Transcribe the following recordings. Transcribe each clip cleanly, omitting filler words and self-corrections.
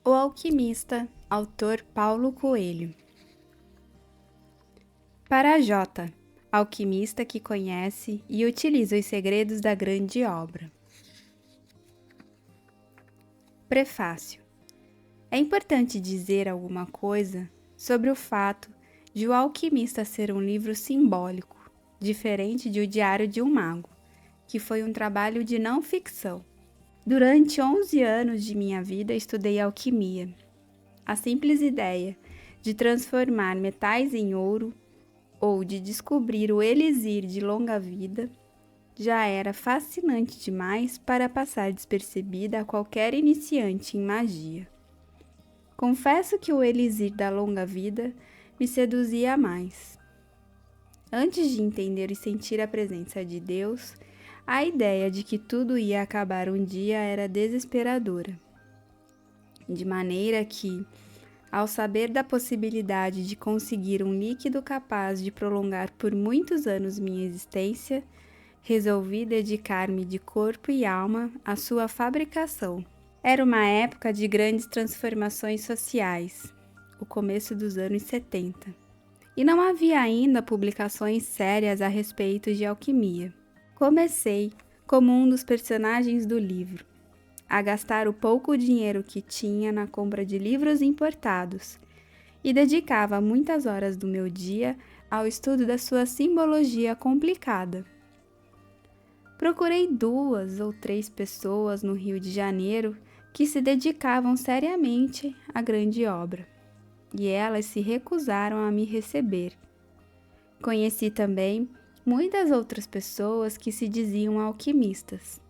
O Alquimista, autor Paulo Coelho. Para J, alquimista que conhece e utiliza os segredos da grande obra. Prefácio. É importante dizer alguma coisa sobre o fato de O Alquimista ser um livro simbólico, diferente de O Diário de um Mago, que foi um trabalho de não ficção. Durante 11 anos de minha vida estudei alquimia. A simples ideia de transformar metais em ouro ou de descobrir o elixir de longa vida já era fascinante demais para passar despercebida a qualquer iniciante em magia. Confesso que o elixir da longa vida me seduzia mais. Antes de entender e sentir a presença de Deus, a ideia de que tudo ia acabar um dia era desesperadora. De maneira que, ao saber da possibilidade de conseguir um líquido capaz de prolongar por muitos anos minha existência, resolvi dedicar-me de corpo e alma à sua fabricação. Era uma época de grandes transformações sociais, o começo dos anos 70, e não havia ainda publicações sérias a respeito de alquimia. Comecei, como um dos personagens do livro, a gastar o pouco dinheiro que tinha na compra de livros importados e dedicava muitas horas do meu dia ao estudo da sua simbologia complicada. Procurei 2 ou 3 pessoas no Rio de Janeiro que se dedicavam seriamente à grande obra, e elas se recusaram a me receber. Conheci também muitas outras pessoas que se diziam alquimistas.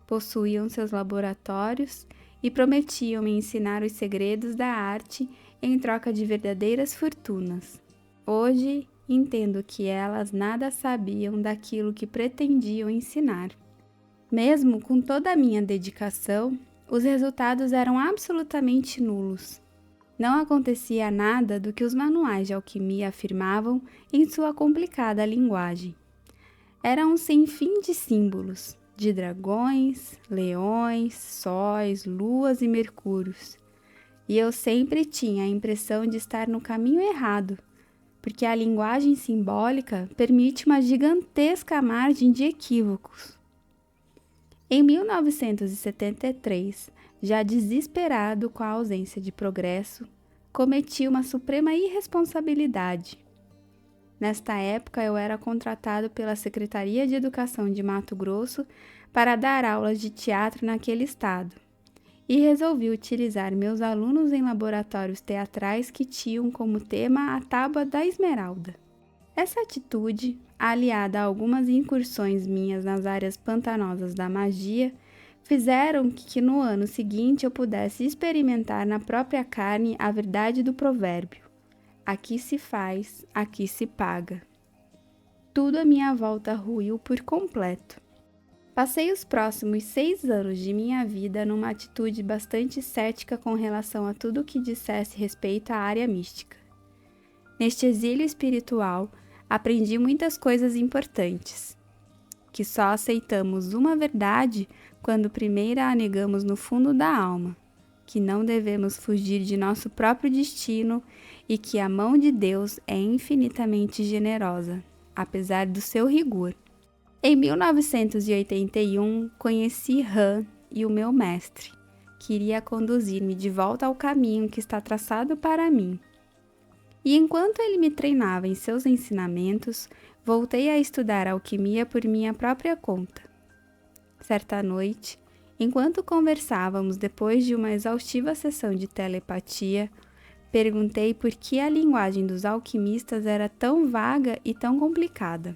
Possuíam seus laboratórios e prometiam me ensinar os segredos da arte em troca de verdadeiras fortunas. Hoje, entendo que elas nada sabiam daquilo que pretendiam ensinar. Mesmo com toda a minha dedicação, os resultados eram absolutamente nulos. Não acontecia nada do que os manuais de alquimia afirmavam em sua complicada linguagem. Era um sinfim de símbolos, de dragões, leões, sóis, luas e mercúrios. E eu sempre tinha a impressão de estar no caminho errado, porque a linguagem simbólica permite uma gigantesca margem de equívocos. Em 1973, já desesperado com a ausência de progresso, cometi uma suprema irresponsabilidade. Nesta época, eu era contratado pela Secretaria de Educação de Mato Grosso para dar aulas de teatro naquele estado, e resolvi utilizar meus alunos em laboratórios teatrais que tinham como tema a Tábua da Esmeralda. Essa atitude, aliada a algumas incursões minhas nas áreas pantanosas da magia, fizeram que no ano seguinte eu pudesse experimentar na própria carne a verdade do provérbio: aqui se faz, aqui se paga. Tudo à minha volta ruiu por completo. Passei os próximos 6 anos de minha vida numa atitude bastante cética com relação a tudo que dissesse respeito à área mística. Neste exílio espiritual, aprendi muitas coisas importantes, que só aceitamos uma verdade quando primeiro a negamos no fundo da alma, que não devemos fugir de nosso próprio destino e que a mão de Deus é infinitamente generosa, apesar do seu rigor. Em 1981, conheci Han e o meu mestre, que iria conduzir-me de volta ao caminho que está traçado para mim. E enquanto ele me treinava em seus ensinamentos, voltei a estudar alquimia por minha própria conta. Certa noite, enquanto conversávamos depois de uma exaustiva sessão de telepatia, perguntei por que a linguagem dos alquimistas era tão vaga e tão complicada.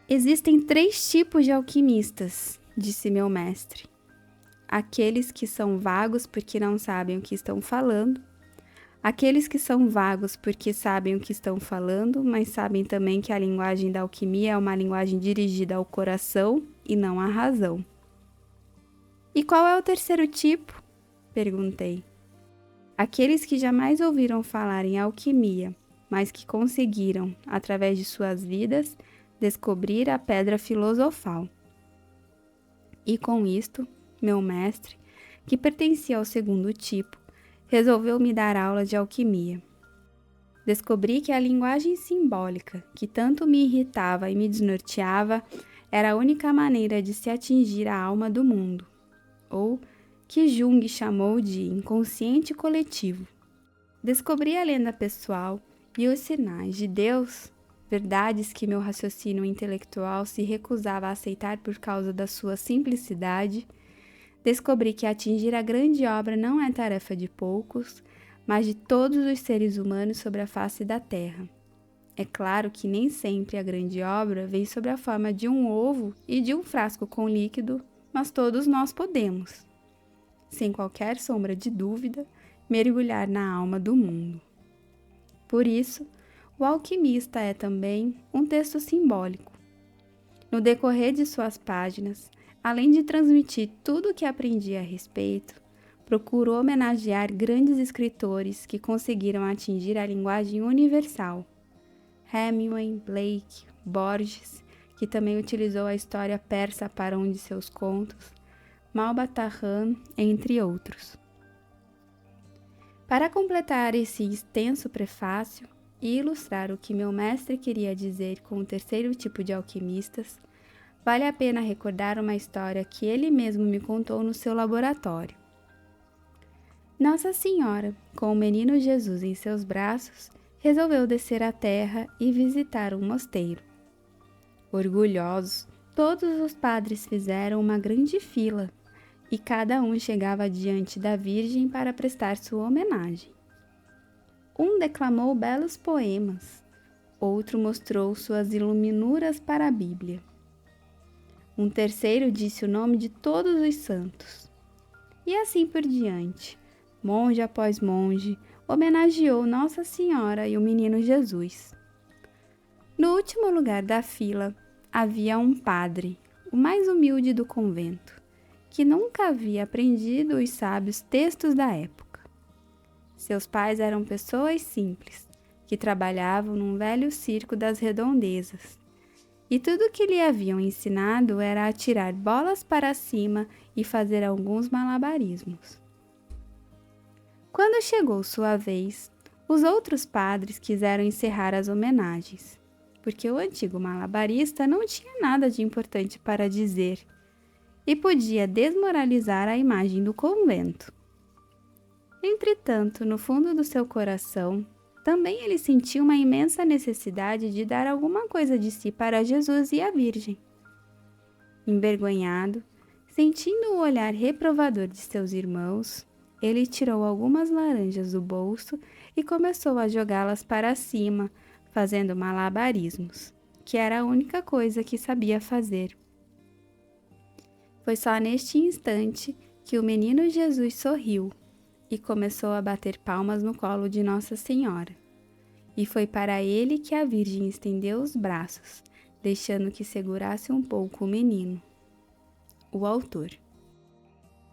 Existem 3 tipos de alquimistas, disse meu mestre. Aqueles que são vagos porque não sabem o que estão falando, aqueles que são vagos porque sabem o que estão falando, mas sabem também que a linguagem da alquimia é uma linguagem dirigida ao coração e não à razão. E qual é o 3º tipo? Perguntei. Aqueles que jamais ouviram falar em alquimia, mas que conseguiram, através de suas vidas, descobrir a pedra filosofal. E com isto, meu mestre, que pertencia ao 2º tipo, resolveu me dar aula de alquimia. Descobri que a linguagem simbólica, que tanto me irritava e me desnorteava, era a única maneira de se atingir a alma do mundo, ou que Jung chamou de inconsciente coletivo. Descobri a lenda pessoal e os sinais de Deus, verdades que meu raciocínio intelectual se recusava a aceitar por causa da sua simplicidade. Descobri que atingir a grande obra não é tarefa de poucos, mas de todos os seres humanos sobre a face da Terra. É claro que nem sempre a grande obra vem sob a forma de um ovo e de um frasco com líquido, mas todos nós podemos, sem qualquer sombra de dúvida, mergulhar na alma do mundo. Por isso, O Alquimista é também um texto simbólico. No decorrer de suas páginas, além de transmitir tudo o que aprendi a respeito, procuro homenagear grandes escritores que conseguiram atingir a linguagem universal. Hemingway, Blake, Borges, que também utilizou a história persa para um de seus contos, Malbataran, entre outros. Para completar esse extenso prefácio e ilustrar o que meu mestre queria dizer com o terceiro tipo de alquimistas, vale a pena recordar uma história que ele mesmo me contou no seu laboratório. Nossa Senhora, com o menino Jesus em seus braços, resolveu descer à terra e visitar um mosteiro. Orgulhosos, todos os padres fizeram uma grande fila e cada um chegava diante da Virgem para prestar sua homenagem. Um declamou belos poemas, outro mostrou suas iluminuras para a Bíblia. Um terceiro disse o nome de todos os santos. E assim por diante, monge após monge, homenageou Nossa Senhora e o menino Jesus. No último lugar da fila havia um padre, o mais humilde do convento, que nunca havia aprendido os sábios textos da época. Seus pais eram pessoas simples, que trabalhavam num velho circo das redondezas, e tudo o que lhe haviam ensinado era atirar bolas para cima e fazer alguns malabarismos. Quando chegou sua vez, os outros padres quiseram encerrar as homenagens, porque o antigo malabarista não tinha nada de importante para dizer e podia desmoralizar a imagem do convento. Entretanto, no fundo do seu coração, também ele sentia uma imensa necessidade de dar alguma coisa de si para Jesus e a Virgem. Envergonhado, sentindo o olhar reprovador de seus irmãos, ele tirou algumas laranjas do bolso e começou a jogá-las para cima, fazendo malabarismos, que era a única coisa que sabia fazer. Foi só neste instante que o menino Jesus sorriu e começou a bater palmas no colo de Nossa Senhora. E foi para ele que a Virgem estendeu os braços, deixando que segurasse um pouco o menino. O autor.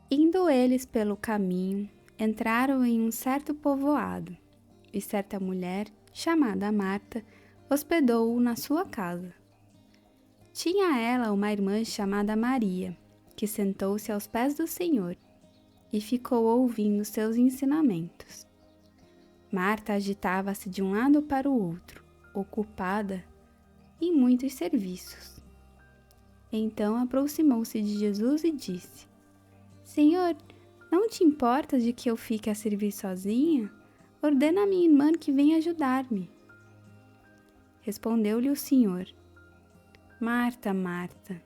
Indo eles pelo caminho, entraram em um certo povoado, e certa mulher, chamada Marta, hospedou-o na sua casa. Tinha ela uma irmã chamada Maria, que sentou-se aos pés do Senhor e ficou ouvindo seus ensinamentos. Marta agitava-se de um lado para o outro, ocupada em muitos serviços. Então aproximou-se de Jesus e disse: Senhor, não te importas de que eu fique a servir sozinha? Ordena a minha irmã que venha ajudar-me. Respondeu-lhe o Senhor: Marta, Marta,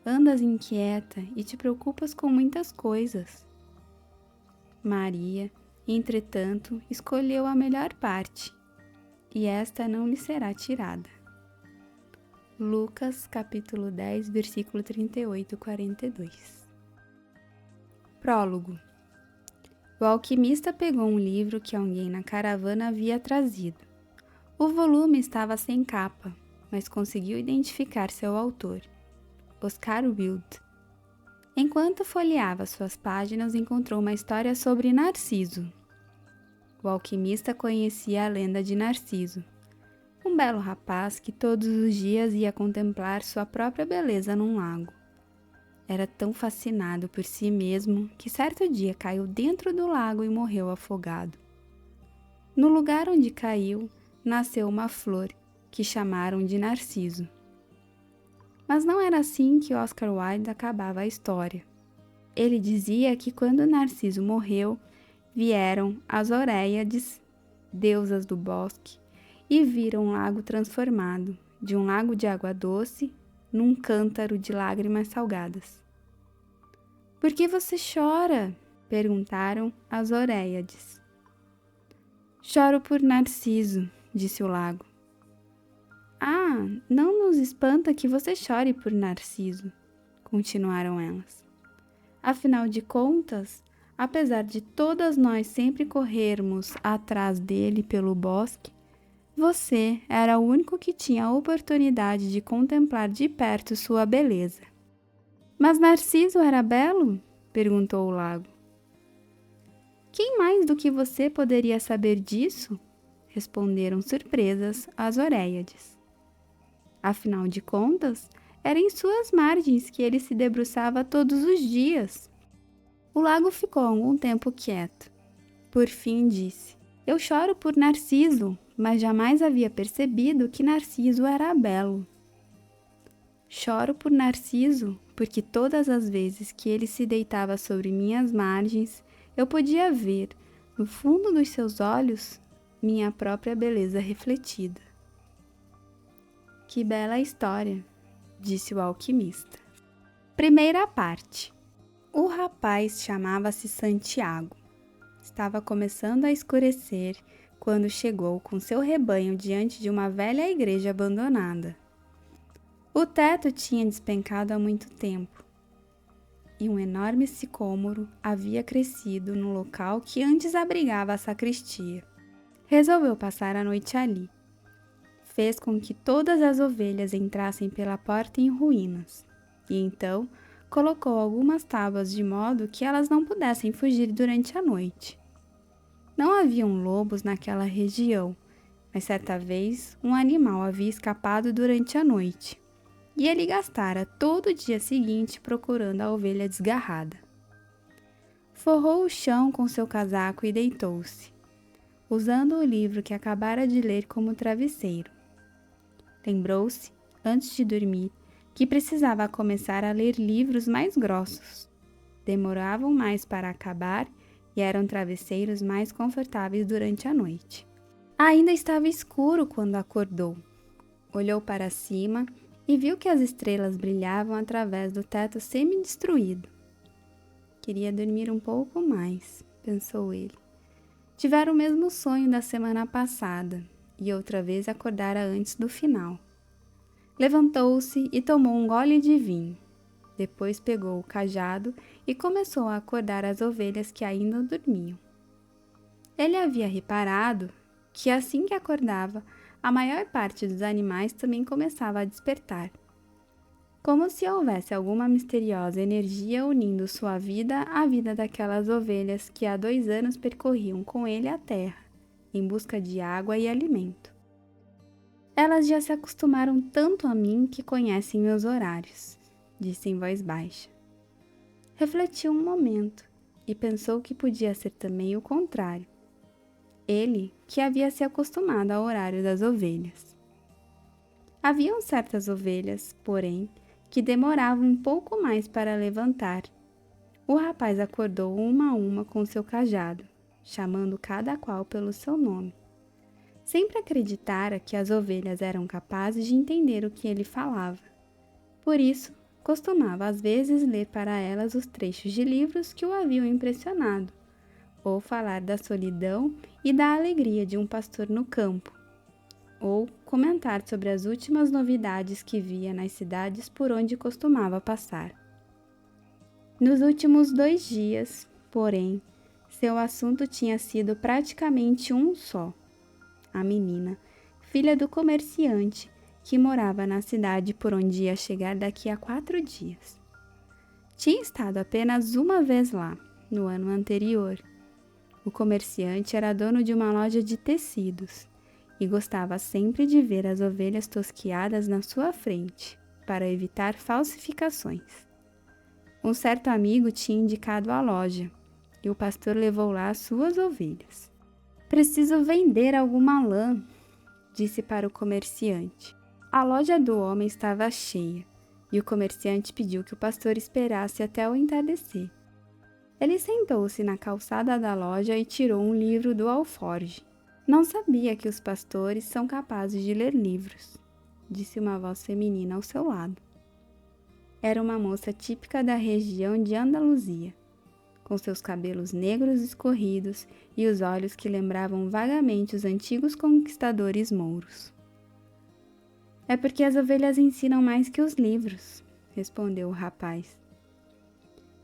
andas inquieta e te preocupas com muitas coisas. Maria, entretanto, escolheu a melhor parte, e esta não lhe será tirada. Lucas, capítulo 10, versículo 38 e 42. Prólogo. O alquimista pegou um livro que alguém na caravana havia trazido. O volume estava sem capa, mas conseguiu identificar seu autor, Oscar Wilde. Enquanto folheava suas páginas, encontrou uma história sobre Narciso. O alquimista conhecia a lenda de Narciso, um belo rapaz que todos os dias ia contemplar sua própria beleza num lago. Era tão fascinado por si mesmo que certo dia caiu dentro do lago e morreu afogado. No lugar onde caiu, nasceu uma flor, que chamaram de Narciso. Mas não era assim que Oscar Wilde acabava a história. Ele dizia que quando Narciso morreu, vieram as Oréiades, deusas do bosque, e viram um lago transformado, de um lago de água doce, num cântaro de lágrimas salgadas. "Por que você chora?" perguntaram as Oréiades. "Choro por Narciso", disse o lago. "Ah, não nos espanta que você chore por Narciso", continuaram elas. "Afinal de contas, apesar de todas nós sempre corrermos atrás dele pelo bosque, você era o único que tinha a oportunidade de contemplar de perto sua beleza." "Mas Narciso era belo?" perguntou o lago. "Quem mais do que você poderia saber disso?" responderam surpresas as Oréiades. "Afinal de contas, era em suas margens que ele se debruçava todos os dias." O lago ficou algum tempo quieto. Por fim disse: "Eu choro por Narciso, mas jamais havia percebido que Narciso era belo." "Choro por Narciso, porque todas as vezes que ele se deitava sobre minhas margens, eu podia ver, no fundo dos seus olhos, minha própria beleza refletida." "Que bela história", disse o alquimista. Primeira parte. O rapaz chamava-se Santiago. Estava começando a escurecer quando chegou com seu rebanho diante de uma velha igreja abandonada. O teto tinha despencado há muito tempo, e um enorme sicômoro havia crescido no local que antes abrigava a sacristia. Resolveu passar a noite ali. Fez com que todas as ovelhas entrassem pela porta em ruínas, e então colocou algumas tábuas de modo que elas não pudessem fugir durante a noite. Não haviam lobos naquela região, mas certa vez um animal havia escapado durante a noite, e ele gastara todo o dia seguinte procurando a ovelha desgarrada. Forrou o chão com seu casaco e deitou-se, usando o livro que acabara de ler como travesseiro. Lembrou-se, antes de dormir, que precisava começar a ler livros mais grossos. Demoravam mais para acabar e eram travesseiros mais confortáveis durante a noite. Ainda estava escuro quando acordou. Olhou para cima e viu que as estrelas brilhavam através do teto semi-destruído. Queria dormir um pouco mais, pensou ele. Tivera o mesmo sonho da semana passada e outra vez acordara antes do final. Levantou-se e tomou um gole de vinho. Depois pegou o cajado e começou a acordar as ovelhas que ainda dormiam. Ele havia reparado que assim que acordava, a maior parte dos animais também começava a despertar. Como se houvesse alguma misteriosa energia unindo sua vida à vida daquelas ovelhas que há 2 anos percorriam com ele a terra, em busca de água e alimento. "Elas já se acostumaram tanto a mim que conhecem meus horários", disse em voz baixa. Refletiu um momento e pensou que podia ser também o contrário. Ele, que havia se acostumado ao horário das ovelhas. Haviam certas ovelhas, porém, que demoravam um pouco mais para levantar. O rapaz acordou uma a uma com seu cajado, chamando cada qual pelo seu nome. Sempre acreditara que as ovelhas eram capazes de entender o que ele falava. Por isso, costumava às vezes ler para elas os trechos de livros que o haviam impressionado, ou falar da solidão e da alegria de um pastor no campo, ou comentar sobre as últimas novidades que via nas cidades por onde costumava passar. Nos últimos 2 dias, porém, seu assunto tinha sido praticamente um só: a menina, filha do comerciante, que morava na cidade por onde ia chegar daqui a 4 dias. Tinha estado apenas uma vez lá, no ano anterior. O comerciante era dono de uma loja de tecidos e gostava sempre de ver as ovelhas tosquiadas na sua frente, para evitar falsificações. Um certo amigo tinha indicado a loja, e o pastor levou lá as suas ovelhas. Preciso vender alguma lã, disse para o comerciante. A loja do homem estava cheia, e o comerciante pediu que o pastor esperasse até o entardecer. Ele sentou-se na calçada da loja e tirou um livro do alforge. Não sabia que os pastores são capazes de ler livros, disse uma voz feminina ao seu lado. Era uma moça típica da região de Andaluzia, com seus cabelos negros escorridos e os olhos que lembravam vagamente os antigos conquistadores mouros. É porque as ovelhas ensinam mais que os livros, respondeu o rapaz.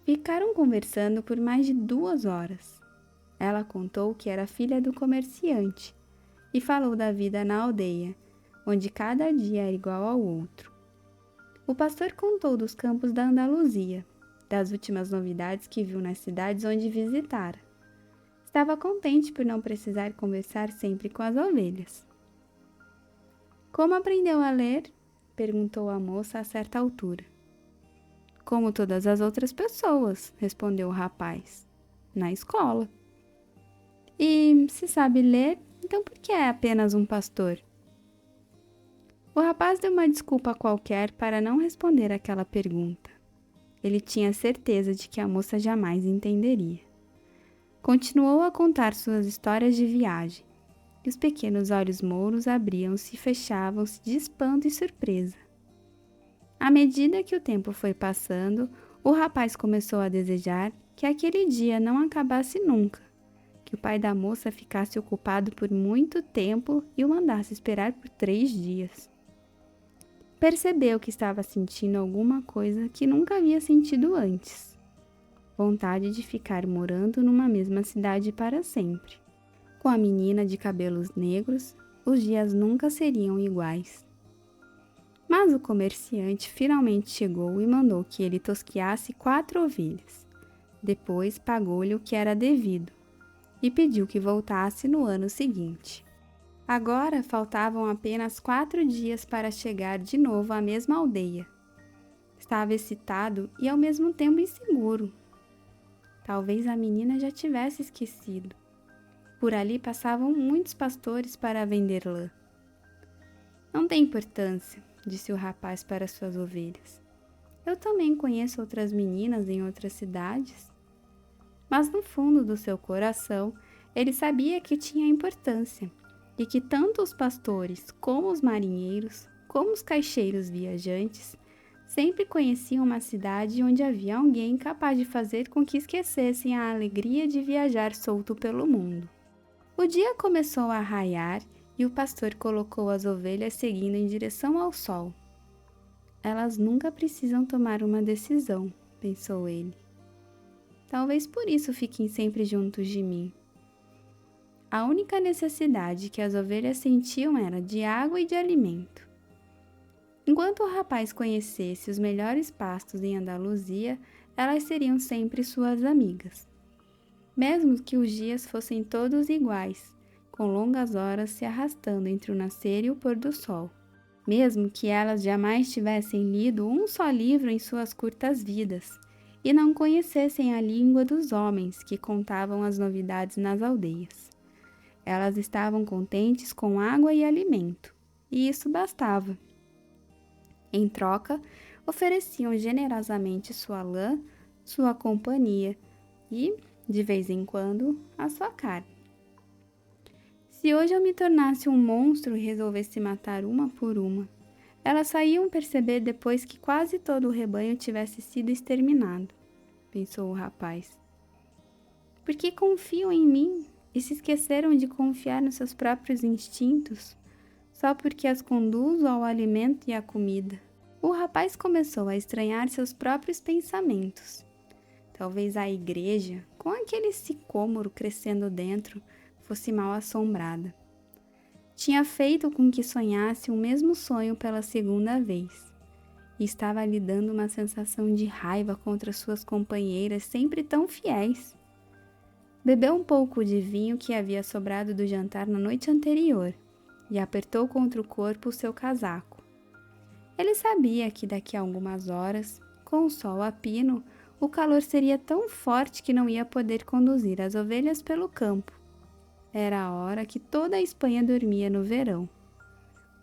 Ficaram conversando por mais de 2 horas. Ela contou que era filha do comerciante e falou da vida na aldeia, onde cada dia era igual ao outro. O pastor contou dos campos da Andaluzia, das últimas novidades que viu nas cidades onde visitara. Estava contente por não precisar conversar sempre com as ovelhas. Como aprendeu a ler? Perguntou a moça a certa altura. Como todas as outras pessoas, respondeu o rapaz. Na escola. E se sabe ler, então por que é apenas um pastor? O rapaz deu uma desculpa qualquer para não responder aquela pergunta. Ele tinha certeza de que a moça jamais entenderia. Continuou a contar suas histórias de viagem, e os pequenos olhos mouros abriam-se e fechavam-se de espanto e surpresa. À medida que o tempo foi passando, o rapaz começou a desejar que aquele dia não acabasse nunca, que o pai da moça ficasse ocupado por muito tempo e o mandasse esperar por 3 dias. Percebeu que estava sentindo alguma coisa que nunca havia sentido antes. Vontade de ficar morando numa mesma cidade para sempre. Com a menina de cabelos negros, os dias nunca seriam iguais. Mas o comerciante finalmente chegou e mandou que ele tosquiasse 4 ovelhas. Depois pagou-lhe o que era devido e pediu que voltasse no ano seguinte. Agora faltavam apenas 4 dias para chegar de novo à mesma aldeia. Estava excitado e ao mesmo tempo inseguro. Talvez a menina já tivesse esquecido. Por ali passavam muitos pastores para vender lã. Não tem importância, disse o rapaz para suas ovelhas. Eu também conheço outras meninas em outras cidades. Mas no fundo do seu coração, ele sabia que tinha importância e que tanto os pastores como os marinheiros, como os caixeiros viajantes, sempre conheciam uma cidade onde havia alguém capaz de fazer com que esquecessem a alegria de viajar solto pelo mundo. O dia começou a raiar e o pastor colocou as ovelhas seguindo em direção ao sol. Elas nunca precisam tomar uma decisão, pensou ele. Talvez por isso fiquem sempre juntos de mim. A única necessidade que as ovelhas sentiam era de água e de alimento. Enquanto o rapaz conhecesse os melhores pastos em Andaluzia, elas seriam sempre suas amigas. Mesmo que os dias fossem todos iguais, com longas horas se arrastando entre o nascer e o pôr do sol. Mesmo que elas jamais tivessem lido um só livro em suas curtas vidas e não conhecessem a língua dos homens que contavam as novidades nas aldeias. Elas estavam contentes com água e alimento, e isso bastava. Em troca, ofereciam generosamente sua lã, sua companhia e, de vez em quando, a sua carne. Se hoje eu me tornasse um monstro e resolvesse matar uma por uma, elas só iam perceber depois que quase todo o rebanho tivesse sido exterminado, pensou o rapaz. Porque confiam em mim e se esqueceram de confiar nos seus próprios instintos, só porque as conduzo ao alimento e à comida. O rapaz começou a estranhar seus próprios pensamentos. Talvez a igreja, com aquele sicômoro crescendo dentro, fosse mal assombrada. Tinha feito com que sonhasse o mesmo sonho pela 2ª vez, e estava lhe dando uma sensação de raiva contra suas companheiras sempre tão fiéis. Bebeu um pouco de vinho que havia sobrado do jantar na noite anterior e apertou contra o corpo o seu casaco. Ele sabia que daqui a algumas horas, com o sol a pino, o calor seria tão forte que não ia poder conduzir as ovelhas pelo campo. Era a hora que toda a Espanha dormia no verão.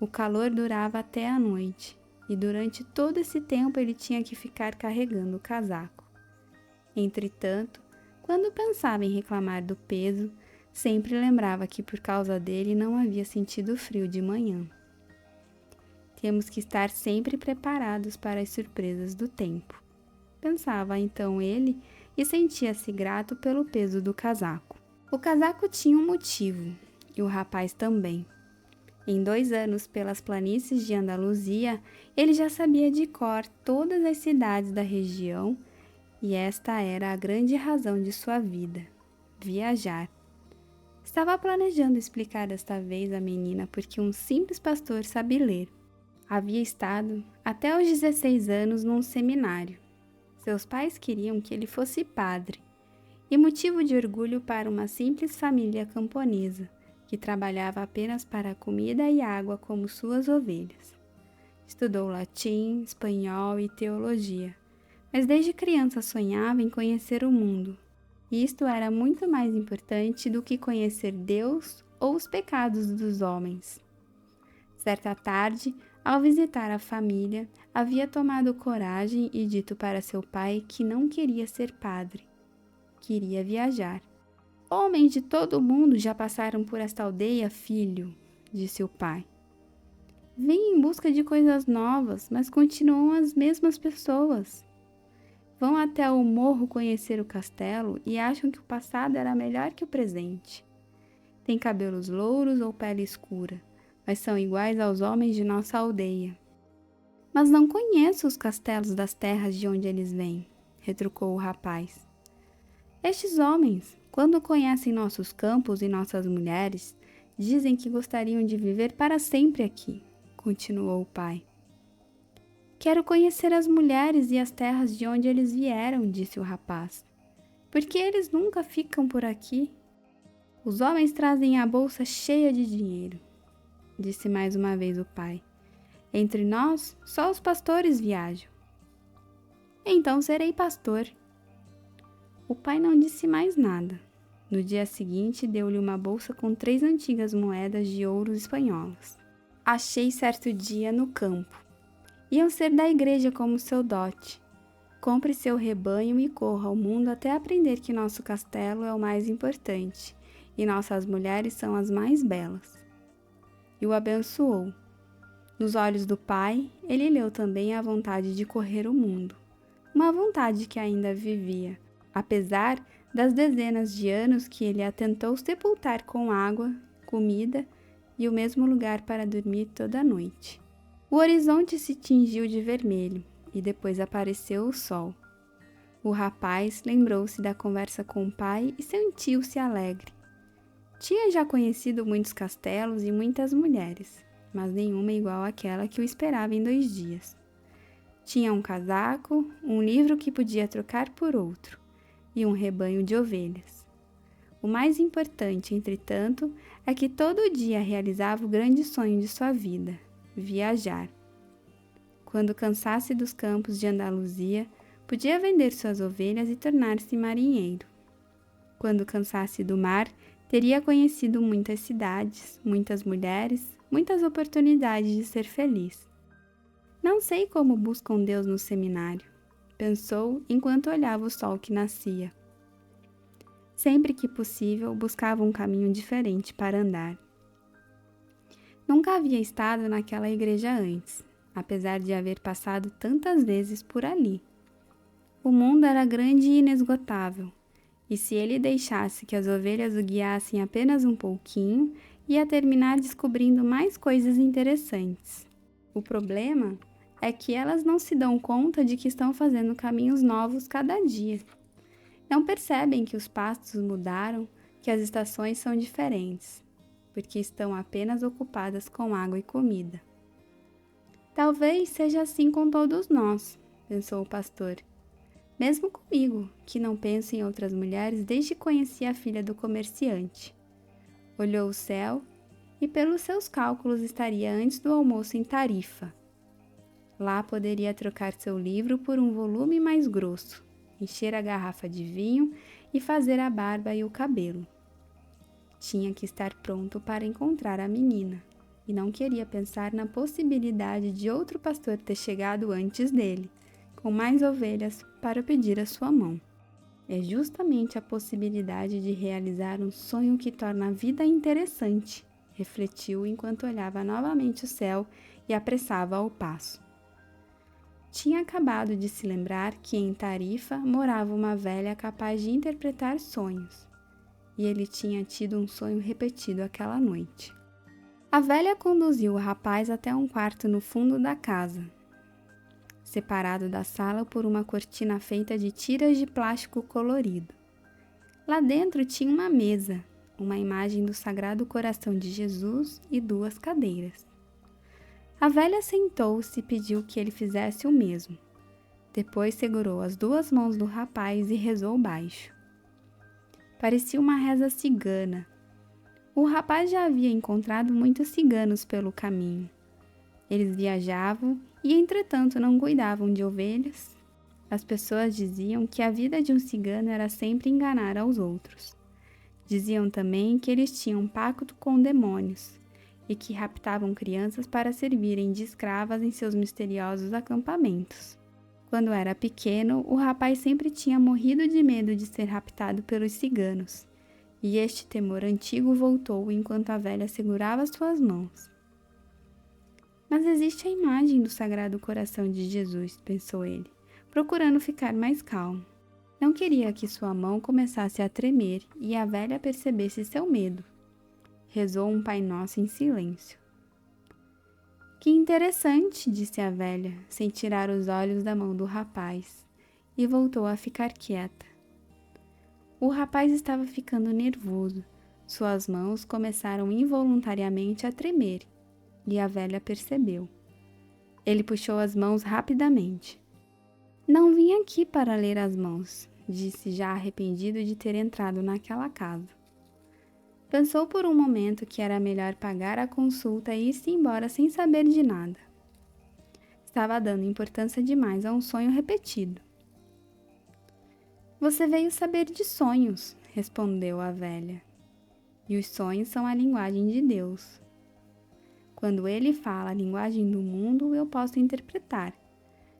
O calor durava até a noite, e durante todo esse tempo ele tinha que ficar carregando o casaco. Entretanto, quando pensava em reclamar do peso, sempre lembrava que por causa dele não havia sentido frio de manhã. Temos que estar sempre preparados para as surpresas do tempo. Pensava então ele e sentia-se grato pelo peso do casaco. O casaco tinha um motivo, e o rapaz também. Em 2 anos pelas planícies de Andaluzia, ele já sabia de cor todas as cidades da região, e esta era a grande razão de sua vida: viajar. Estava planejando explicar desta vez à menina porque um simples pastor sabe ler. Havia estado, até os 16 anos, num seminário. Seus pais queriam que ele fosse padre, e motivo de orgulho para uma simples família camponesa, que trabalhava apenas para a comida e água como suas ovelhas. Estudou latim, espanhol e teologia, mas desde criança sonhava em conhecer o mundo. E isto era muito mais importante do que conhecer Deus ou os pecados dos homens. Certa tarde, ao visitar a família, havia tomado coragem e dito para seu pai que não queria ser padre. Queria viajar. Homens de todo o mundo já passaram por esta aldeia, filho, disse o pai. Vêm em busca de coisas novas, mas continuam as mesmas pessoas. Vão até o morro conhecer o castelo e acham que o passado era melhor que o presente. Têm cabelos louros ou pele escura, mas são iguais aos homens de nossa aldeia. Mas não conheço os castelos das terras de onde eles vêm, retrucou o rapaz. Estes homens, quando conhecem nossos campos e nossas mulheres, dizem que gostariam de viver para sempre aqui, continuou o pai. Quero conhecer as mulheres e as terras de onde eles vieram, disse o rapaz. Porque eles nunca ficam por aqui? Os homens trazem a bolsa cheia de dinheiro, disse mais uma vez o pai. Entre nós, só os pastores viajam. Então serei pastor. O pai não disse mais nada. No dia seguinte, deu-lhe uma bolsa com 3 antigas moedas de ouro espanholas. Achei certo dia no campo. Iam ser da igreja como seu dote. Compre seu rebanho e corra ao mundo até aprender que nosso castelo é o mais importante e nossas mulheres são as mais belas. E o abençoou. Nos olhos do pai, ele leu também a vontade de correr o mundo. Uma vontade que ainda vivia, apesar das dezenas de anos que ele a tentou sepultar com água, comida e o mesmo lugar para dormir toda noite. O horizonte se tingiu de vermelho e depois apareceu o sol. O rapaz lembrou-se da conversa com o pai e sentiu-se alegre. Tinha já conhecido muitos castelos e muitas mulheres, mas nenhuma igual àquela que o esperava em 2 dias. Tinha um casaco, um livro que podia trocar por outro e um rebanho de ovelhas. O mais importante, entretanto, é que todo dia realizava o grande sonho de sua vida: viajar. Quando cansasse dos campos de Andaluzia, podia vender suas ovelhas e tornar-se marinheiro. Quando cansasse do mar, teria conhecido muitas cidades, muitas mulheres, muitas oportunidades de ser feliz. Não sei como buscam Deus no seminário, pensou enquanto olhava o sol que nascia. Sempre que possível, buscava um caminho diferente para andar. Nunca havia estado naquela igreja antes, apesar de haver passado tantas vezes por ali. O mundo era grande e inesgotável, e se ele deixasse que as ovelhas o guiassem apenas um pouquinho, ia terminar descobrindo mais coisas interessantes. O problema é que elas não se dão conta de que estão fazendo caminhos novos cada dia. Não percebem que os pastos mudaram, que as estações são diferentes, porque estão apenas ocupadas com água e comida. Talvez seja assim com todos nós, pensou o pastor. Mesmo comigo, que não penso em outras mulheres desde que conheci a filha do comerciante. Olhou o céu e, pelos seus cálculos, estaria antes do almoço em Tarifa. Lá poderia trocar seu livro por um volume mais grosso, encher a garrafa de vinho e fazer a barba e o cabelo. Tinha que estar pronto para encontrar a menina, e não queria pensar na possibilidade de outro pastor ter chegado antes dele, com mais ovelhas para pedir a sua mão. É justamente a possibilidade de realizar um sonho que torna a vida interessante, refletiu enquanto olhava novamente o céu e apressava o passo. Tinha acabado de se lembrar que em Tarifa morava uma velha capaz de interpretar sonhos, e ele tinha tido um sonho repetido aquela noite. A velha conduziu o rapaz até um quarto no fundo da casa, separado da sala por uma cortina feita de tiras de plástico colorido. Lá dentro tinha uma mesa, uma imagem do Sagrado Coração de Jesus e 2 cadeiras. A velha sentou-se e pediu que ele fizesse o mesmo. Depois segurou as 2 mãos do rapaz e rezou baixo. Parecia uma reza cigana. O rapaz já havia encontrado muitos ciganos pelo caminho. Eles viajavam e, entretanto, não cuidavam de ovelhas. As pessoas diziam que a vida de um cigano era sempre enganar aos outros. Diziam também que eles tinham um pacto com demônios e que raptavam crianças para servirem de escravas em seus misteriosos acampamentos. Quando era pequeno, o rapaz sempre tinha morrido de medo de ser raptado pelos ciganos, e este temor antigo voltou enquanto a velha segurava suas mãos. Mas existe a imagem do Sagrado Coração de Jesus, pensou ele, procurando ficar mais calmo. Não queria que sua mão começasse a tremer e a velha percebesse seu medo. Rezou um Pai Nosso em silêncio. Que interessante, disse a velha, sem tirar os olhos da mão do rapaz, e voltou a ficar quieta. O rapaz estava ficando nervoso. Suas mãos começaram involuntariamente a tremer, e a velha percebeu. Ele puxou as mãos rapidamente. Não vim aqui para ler as mãos, disse já arrependido de ter entrado naquela casa. Pensou por um momento que era melhor pagar a consulta e ir-se embora sem saber de nada. Estava dando importância demais a um sonho repetido. Você veio saber de sonhos, respondeu a velha. E os sonhos são a linguagem de Deus. Quando ele fala a linguagem do mundo, eu posso interpretar.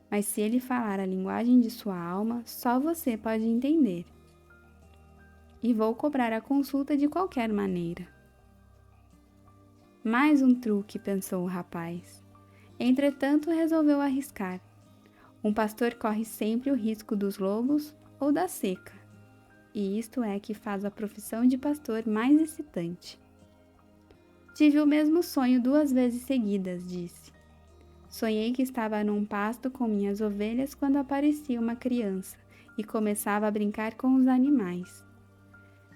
Mas se ele falar a linguagem de sua alma, só você pode entender. E vou cobrar a consulta de qualquer maneira. Mais um truque, pensou o rapaz. Entretanto, resolveu arriscar. Um pastor corre sempre o risco dos lobos ou da seca. E isto é que faz a profissão de pastor mais excitante. Tive o mesmo sonho 2 vezes seguidas, disse. Sonhei que estava num pasto com minhas ovelhas quando aparecia uma criança e começava a brincar com os animais.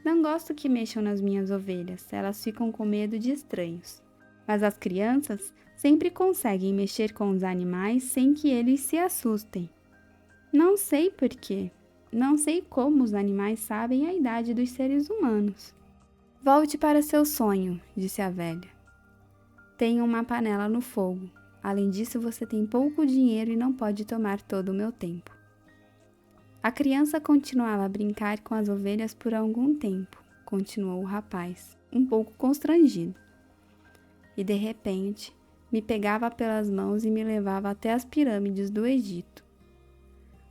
Não gosto que mexam nas minhas ovelhas, elas ficam com medo de estranhos. Mas as crianças sempre conseguem mexer com os animais sem que eles se assustem. Não sei por quê, não sei como os animais sabem a idade dos seres humanos. Volte para seu sonho, disse a velha. Tenho uma panela no fogo. Além disso, você tem pouco dinheiro e não pode tomar todo o meu tempo. A criança continuava a brincar com as ovelhas por algum tempo, continuou o rapaz, um pouco constrangido. E de repente, me pegava pelas mãos e me levava até as pirâmides do Egito.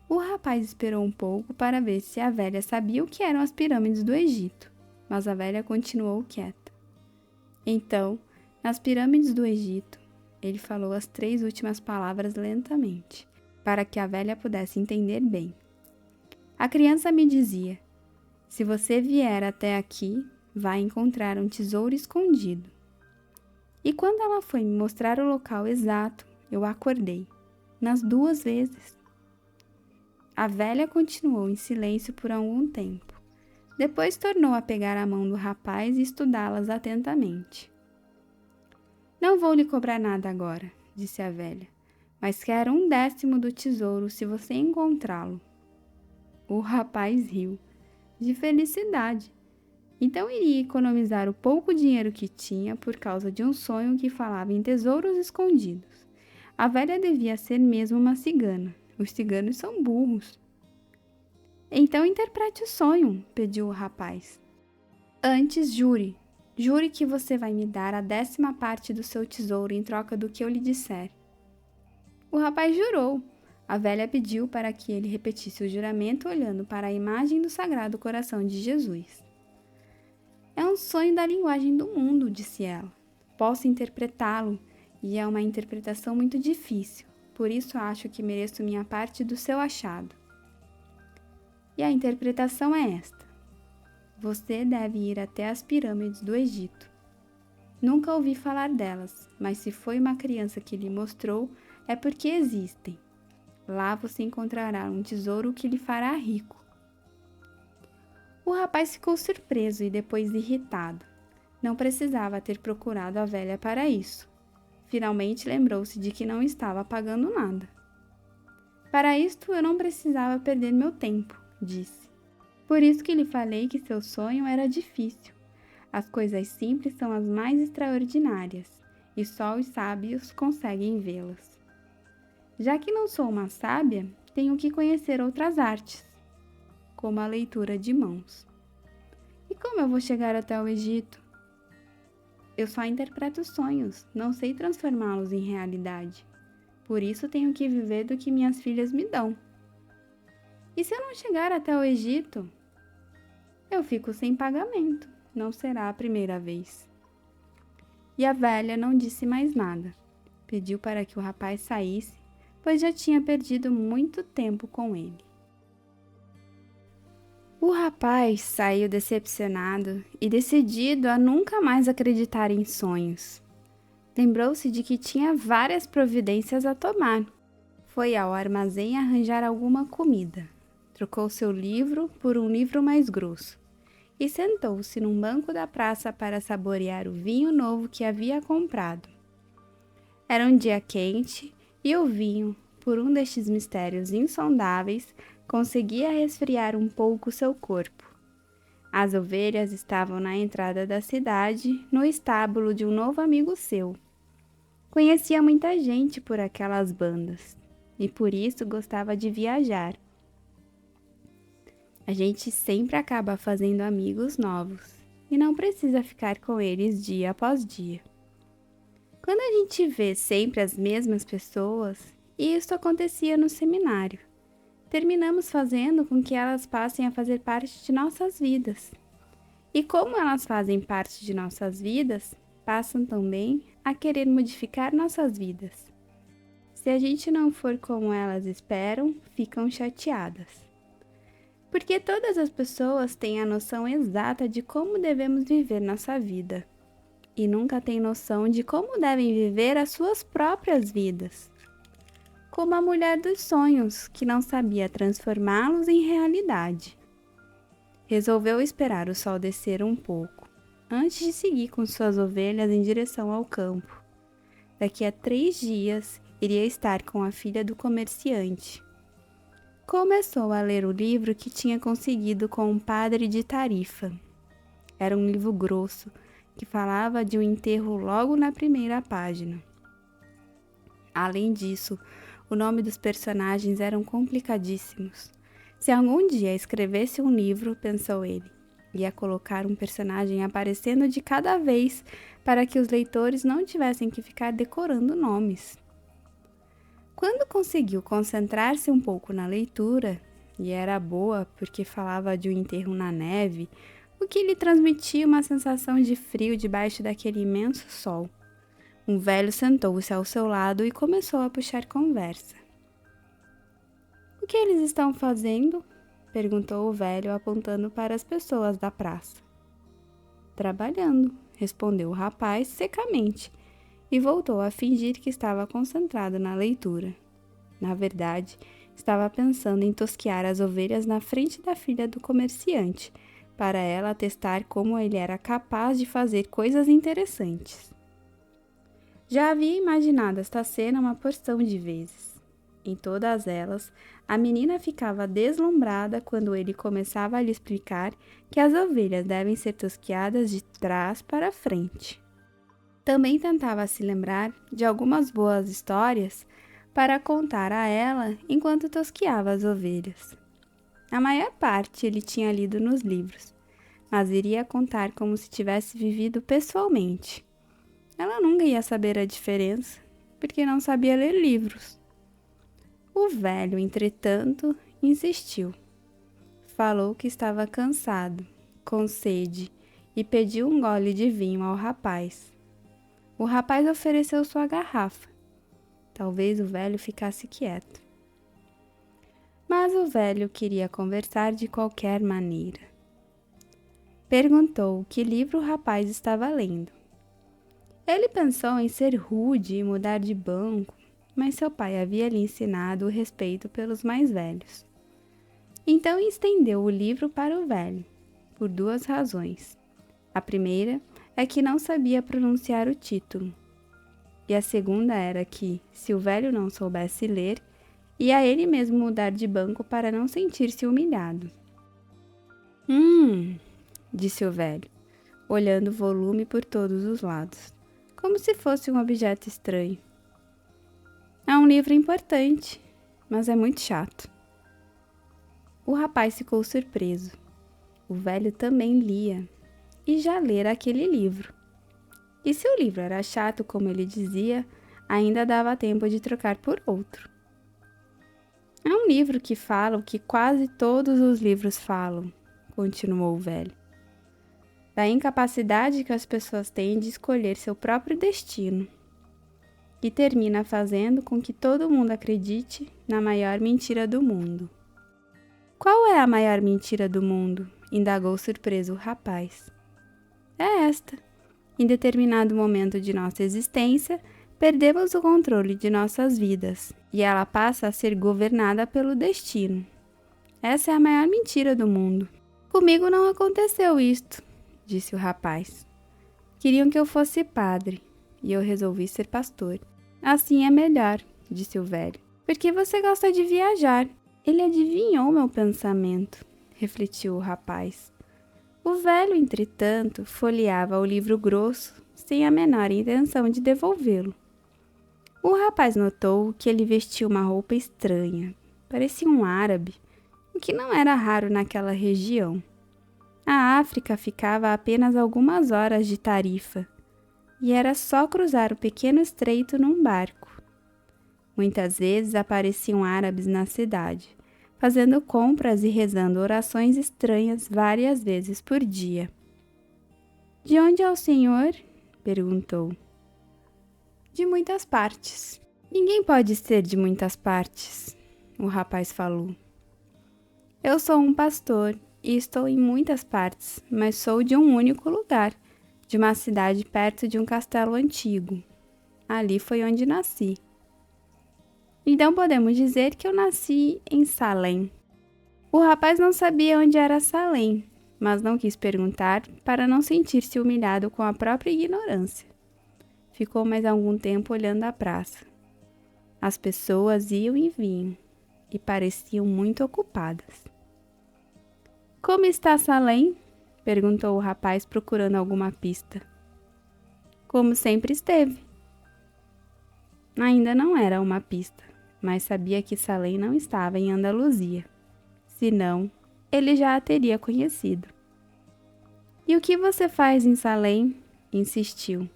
O rapaz esperou um pouco para ver se a velha sabia o que eram as pirâmides do Egito, mas a velha continuou quieta. Então, nas pirâmides do Egito, ele falou as 3 últimas palavras lentamente, para que a velha pudesse entender bem. A criança me dizia, se você vier até aqui, vai encontrar um tesouro escondido. E quando ela foi me mostrar o local exato, eu acordei, nas 2 vezes. A velha continuou em silêncio por algum tempo. Depois tornou a pegar a mão do rapaz e estudá-las atentamente. Não vou lhe cobrar nada agora, disse a velha, mas quero 1/10 do tesouro se você encontrá-lo. O rapaz riu, de felicidade. Então iria economizar o pouco dinheiro que tinha por causa de um sonho que falava em tesouros escondidos. A velha devia ser mesmo uma cigana. Os ciganos são burros. Então interprete o sonho, pediu o rapaz. Antes, jure que você vai me dar a 10ª parte do seu tesouro em troca do que eu lhe disser. O rapaz jurou. A velha pediu para que ele repetisse o juramento olhando para a imagem do Sagrado Coração de Jesus. É um sonho da linguagem do mundo, disse ela. Posso interpretá-lo, e é uma interpretação muito difícil, por isso acho que mereço minha parte do seu achado. E a interpretação é esta. Você deve ir até as pirâmides do Egito. Nunca ouvi falar delas, mas se foi uma criança que lhe mostrou, é porque existem. Lá você encontrará um tesouro que lhe fará rico. O rapaz ficou surpreso e depois irritado. Não precisava ter procurado a velha para isso. Finalmente lembrou-se de que não estava pagando nada. Para isto eu não precisava perder meu tempo, disse. Por isso que lhe falei que seu sonho era difícil. As coisas simples são as mais extraordinárias, e só os sábios conseguem vê-las. Já que não sou uma sábia, tenho que conhecer outras artes, como a leitura de mãos. E como eu vou chegar até o Egito? Eu só interpreto sonhos, não sei transformá-los em realidade. Por isso tenho que viver do que minhas filhas me dão. E se eu não chegar até o Egito? Eu fico sem pagamento, não será a primeira vez. E a velha não disse mais nada. Pediu para que o rapaz saísse, pois já tinha perdido muito tempo com ele. O rapaz saiu decepcionado e decidido a nunca mais acreditar em sonhos. Lembrou-se de que tinha várias providências a tomar. Foi ao armazém arranjar alguma comida. Trocou seu livro por um livro mais grosso e sentou-se num banco da praça para saborear o vinho novo que havia comprado. Era um dia quente e o vinho, por um destes mistérios insondáveis, conseguia resfriar um pouco seu corpo. As ovelhas estavam na entrada da cidade, no estábulo de um novo amigo seu. Conhecia muita gente por aquelas bandas e por isso gostava de viajar. A gente sempre acaba fazendo amigos novos e não precisa ficar com eles dia após dia. Quando a gente vê sempre as mesmas pessoas, e isso acontecia no seminário, terminamos fazendo com que elas passem a fazer parte de nossas vidas. E como elas fazem parte de nossas vidas, passam também a querer modificar nossas vidas. Se a gente não for como elas esperam, ficam chateadas. Porque todas as pessoas têm a noção exata de como devemos viver nossa vida, e nunca têm noção de como devem viver as suas próprias vidas. Como a mulher dos sonhos, que não sabia transformá-los em realidade. Resolveu esperar o sol descer um pouco, antes de seguir com suas ovelhas em direção ao campo. Daqui a 3 dias, iria estar com a filha do comerciante. Começou a ler o livro que tinha conseguido com um padre de Tarifa. Era um livro grosso, que falava de um enterro logo na primeira página. Além disso, o nome dos personagens eram complicadíssimos. Se algum dia escrevesse um livro, pensou ele, ia colocar um personagem aparecendo de cada vez para que os leitores não tivessem que ficar decorando nomes. Quando conseguiu concentrar-se um pouco na leitura, e era boa porque falava de um enterro na neve, o que lhe transmitia uma sensação de frio debaixo daquele imenso sol. Um velho sentou-se ao seu lado e começou a puxar conversa. "O que eles estão fazendo?" perguntou o velho, apontando para as pessoas da praça. "Trabalhando", respondeu o rapaz secamente, e voltou a fingir que estava concentrado na leitura. Na verdade, estava pensando em tosquear as ovelhas na frente da filha do comerciante, para ela testar como ele era capaz de fazer coisas interessantes. Já havia imaginado esta cena uma porção de vezes. Em todas elas, a menina ficava deslumbrada quando ele começava a lhe explicar que as ovelhas devem ser tosqueadas de trás para frente. Também tentava se lembrar de algumas boas histórias para contar a ela enquanto tosqueava as ovelhas. A maior parte ele tinha lido nos livros, mas iria contar como se tivesse vivido pessoalmente. Ela nunca ia saber a diferença, porque não sabia ler livros. O velho, entretanto, insistiu. Falou que estava cansado, com sede, e pediu um gole de vinho ao rapaz. O rapaz ofereceu sua garrafa. Talvez o velho ficasse quieto. Mas o velho queria conversar de qualquer maneira. Perguntou que livro o rapaz estava lendo. Ele pensou em ser rude e mudar de banco, mas seu pai havia lhe ensinado o respeito pelos mais velhos. Então estendeu o livro para o velho, por 2 razões. A primeira é que não sabia pronunciar o título, e a segunda era que, se o velho não soubesse ler, ia ele mesmo mudar de banco para não sentir-se humilhado. Disse o velho, olhando o volume por todos os lados, como se fosse um objeto estranho. É um livro importante, mas é muito chato. O rapaz ficou surpreso. O velho também lia, e já lera aquele livro. E se o livro era chato, como ele dizia, ainda dava tempo de trocar por outro. É um livro que fala o que quase todos os livros falam, continuou o velho. Da incapacidade que as pessoas têm de escolher seu próprio destino. E termina fazendo com que todo mundo acredite na maior mentira do mundo. Qual é a maior mentira do mundo? Indagou surpreso o rapaz. É esta. Em determinado momento de nossa existência, perdemos o controle de nossas vidas e ela passa a ser governada pelo destino. Essa é a maior mentira do mundo. Comigo não aconteceu isto, disse o rapaz. Queriam que eu fosse padre e eu resolvi ser pastor. Assim é melhor, disse o velho. Porque você gosta de viajar. Ele adivinhou meu pensamento, refletiu o rapaz. O velho, entretanto, folheava o livro grosso, sem a menor intenção de devolvê-lo. O rapaz notou que ele vestia uma roupa estranha, parecia um árabe, o que não era raro naquela região. A África ficava a apenas algumas horas de Tarifa, e era só cruzar o pequeno estreito num barco. Muitas vezes apareciam árabes na cidade, fazendo compras e rezando orações estranhas várias vezes por dia. De onde é o senhor? Perguntou. De muitas partes. Ninguém pode ser de muitas partes, o rapaz falou. Eu sou um pastor e estou em muitas partes, mas sou de um único lugar, de uma cidade perto de um castelo antigo. Ali foi onde nasci. Então podemos dizer que eu nasci em Salem. O rapaz não sabia onde era Salem, mas não quis perguntar para não sentir-se humilhado com a própria ignorância. Ficou mais algum tempo olhando a praça. As pessoas iam e vinham, e pareciam muito ocupadas. Como está Salem? Perguntou o rapaz procurando alguma pista. Como sempre esteve. Ainda não era uma pista, mas sabia que Salem não estava em Andaluzia. Senão, ele já a teria conhecido. E o que você faz em Salem? Insistiu.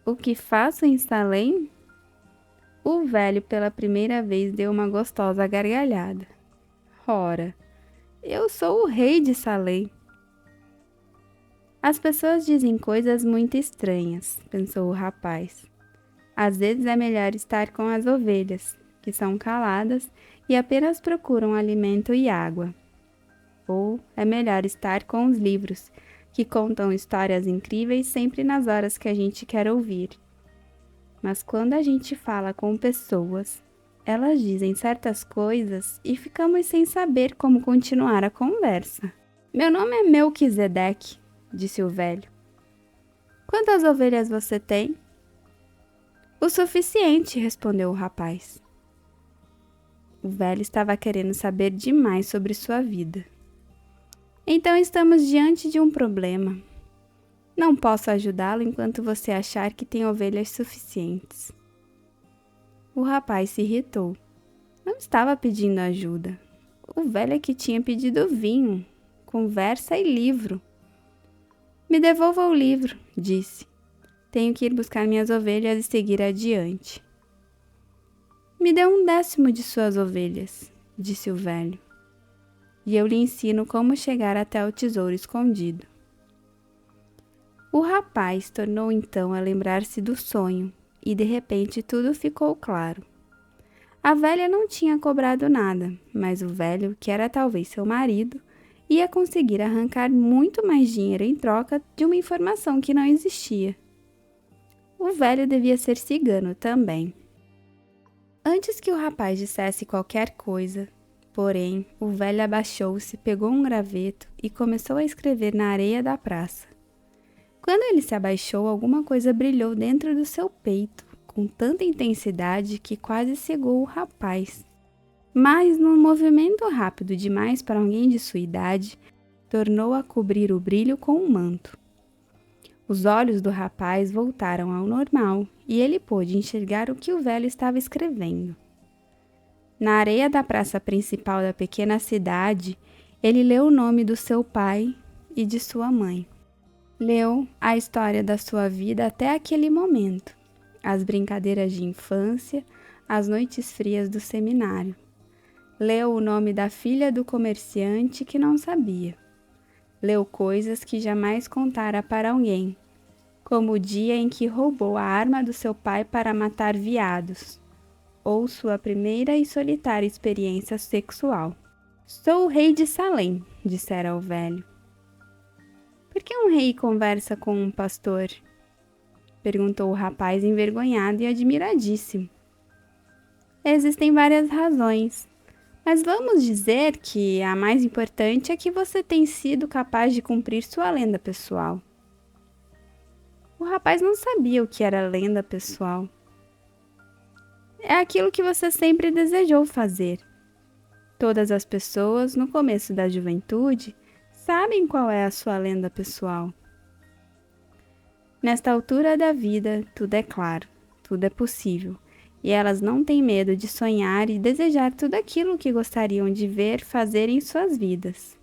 O que faço em Salem? O velho pela primeira vez deu uma gostosa gargalhada. Ora, eu sou o rei de Salem. As pessoas dizem coisas muito estranhas, pensou o rapaz. Às vezes é melhor estar com as ovelhas, que são caladas e apenas procuram alimento e água. Ou é melhor estar com os livros, que contam histórias incríveis sempre nas horas que a gente quer ouvir. Mas quando a gente fala com pessoas, elas dizem certas coisas e ficamos sem saber como continuar a conversa. Meu nome é Melquisedeque, disse o velho. Quantas ovelhas você tem? O suficiente, respondeu o rapaz. O velho estava querendo saber demais sobre sua vida. Então estamos diante de um problema. Não posso ajudá-lo enquanto você achar que tem ovelhas suficientes. O rapaz se irritou. Não estava pedindo ajuda. o velho é que tinha pedido vinho, conversa e livro. Me devolva o livro, disse. Tenho que ir buscar minhas ovelhas e seguir adiante. Me dê 1/10 de suas ovelhas, disse o velho, e eu lhe ensino como chegar até o tesouro escondido. O rapaz tornou então a lembrar-se do sonho, e de repente tudo ficou claro. A velha não tinha cobrado nada, mas o velho, que era talvez seu marido, ia conseguir arrancar muito mais dinheiro em troca de uma informação que não existia. O velho devia ser cigano também. Antes que o rapaz dissesse qualquer coisa, porém, o velho abaixou-se, pegou um graveto e começou a escrever na areia da praça. Quando ele se abaixou, alguma coisa brilhou dentro do seu peito, com tanta intensidade que quase cegou o rapaz. Mas, num movimento rápido demais para alguém de sua idade, tornou a cobrir o brilho com um manto. Os olhos do rapaz voltaram ao normal e ele pôde enxergar o que o velho estava escrevendo. Na areia da praça principal da pequena cidade, ele leu o nome do seu pai e de sua mãe. Leu a história da sua vida até aquele momento, as brincadeiras de infância, as noites frias do seminário. Leu o nome da filha do comerciante que não sabia. Leu coisas que jamais contara para alguém, como o dia em que roubou a arma do seu pai para matar veados, ou sua primeira e solitária experiência sexual. Sou o rei de Salém, dissera o velho. Por que um rei conversa com um pastor? Perguntou o rapaz envergonhado e admiradíssimo. Existem várias razões, mas vamos dizer que a mais importante é que você tem sido capaz de cumprir sua lenda pessoal. O rapaz não sabia o que era lenda pessoal. É aquilo que você sempre desejou fazer. Todas as pessoas, no começo da juventude, sabem qual é a sua lenda pessoal. Nesta altura da vida, tudo é claro, tudo é possível, e elas não têm medo de sonhar e desejar tudo aquilo que gostariam de ver fazer em suas vidas.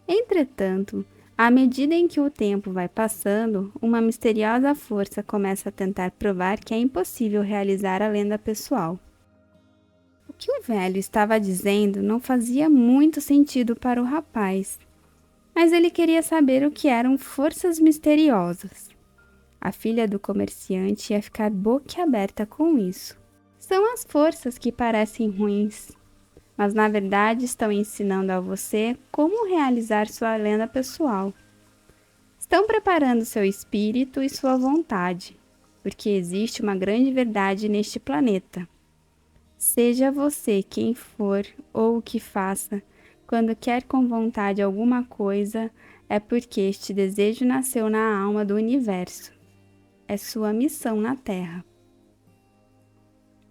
Entretanto, à medida em que o tempo vai passando, uma misteriosa força começa a tentar provar que é impossível realizar a lenda pessoal. O que o velho estava dizendo não fazia muito sentido para o rapaz, mas ele queria saber o que eram forças misteriosas. A filha do comerciante ia ficar boquiaberta com isso. São as forças que parecem ruins, mas na verdade estão ensinando a você como realizar sua lenda pessoal. Estão preparando seu espírito e sua vontade, porque existe uma grande verdade neste planeta. Seja você quem for ou o que faça, quando quer com vontade alguma coisa, é porque este desejo nasceu na alma do universo. É sua missão na Terra.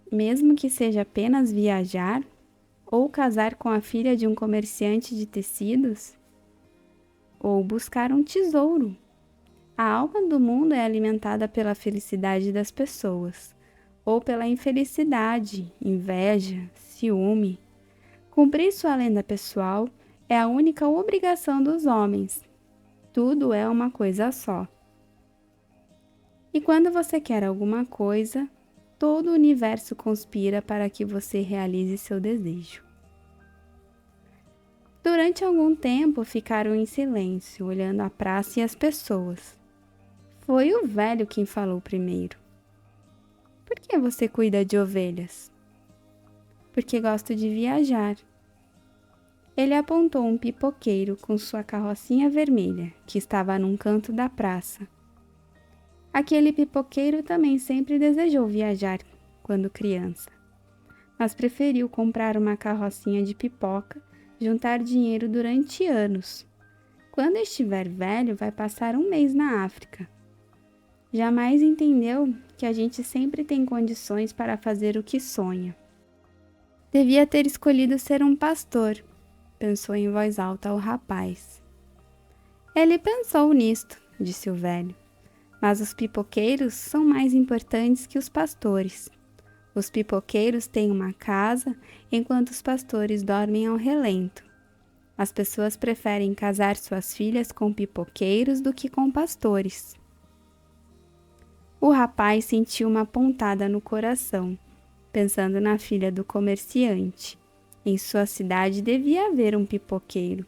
Mesmo que seja apenas viajar ou casar com a filha de um comerciante de tecidos, ou buscar um tesouro. A alma do mundo é alimentada pela felicidade das pessoas, ou pela infelicidade, inveja, ciúme. Cumprir sua lenda pessoal é a única obrigação dos homens. Tudo é uma coisa só. E quando você quer alguma coisa, todo o universo conspira para que você realize seu desejo. Durante algum tempo ficaram em silêncio, olhando a praça e as pessoas. Foi o velho quem falou primeiro. Por que você cuida de ovelhas? Porque gosto de viajar. Ele apontou um pipoqueiro com sua carrocinha vermelha, que estava num canto da praça. Aquele pipoqueiro também sempre desejou viajar quando criança, mas preferiu comprar uma carrocinha de pipoca, juntar dinheiro durante anos. Quando estiver velho, vai passar um mês na África. Jamais entendeu que a gente sempre tem condições para fazer o que sonha. Devia ter escolhido ser um pastor, pensou em voz alta o rapaz. Ele pensou nisto, disse o velho. Mas os pipoqueiros são mais importantes que os pastores. Os pipoqueiros têm uma casa, enquanto os pastores dormem ao relento. As pessoas preferem casar suas filhas com pipoqueiros do que com pastores. O rapaz sentiu uma pontada no coração, pensando na filha do comerciante. Em sua cidade devia haver um pipoqueiro.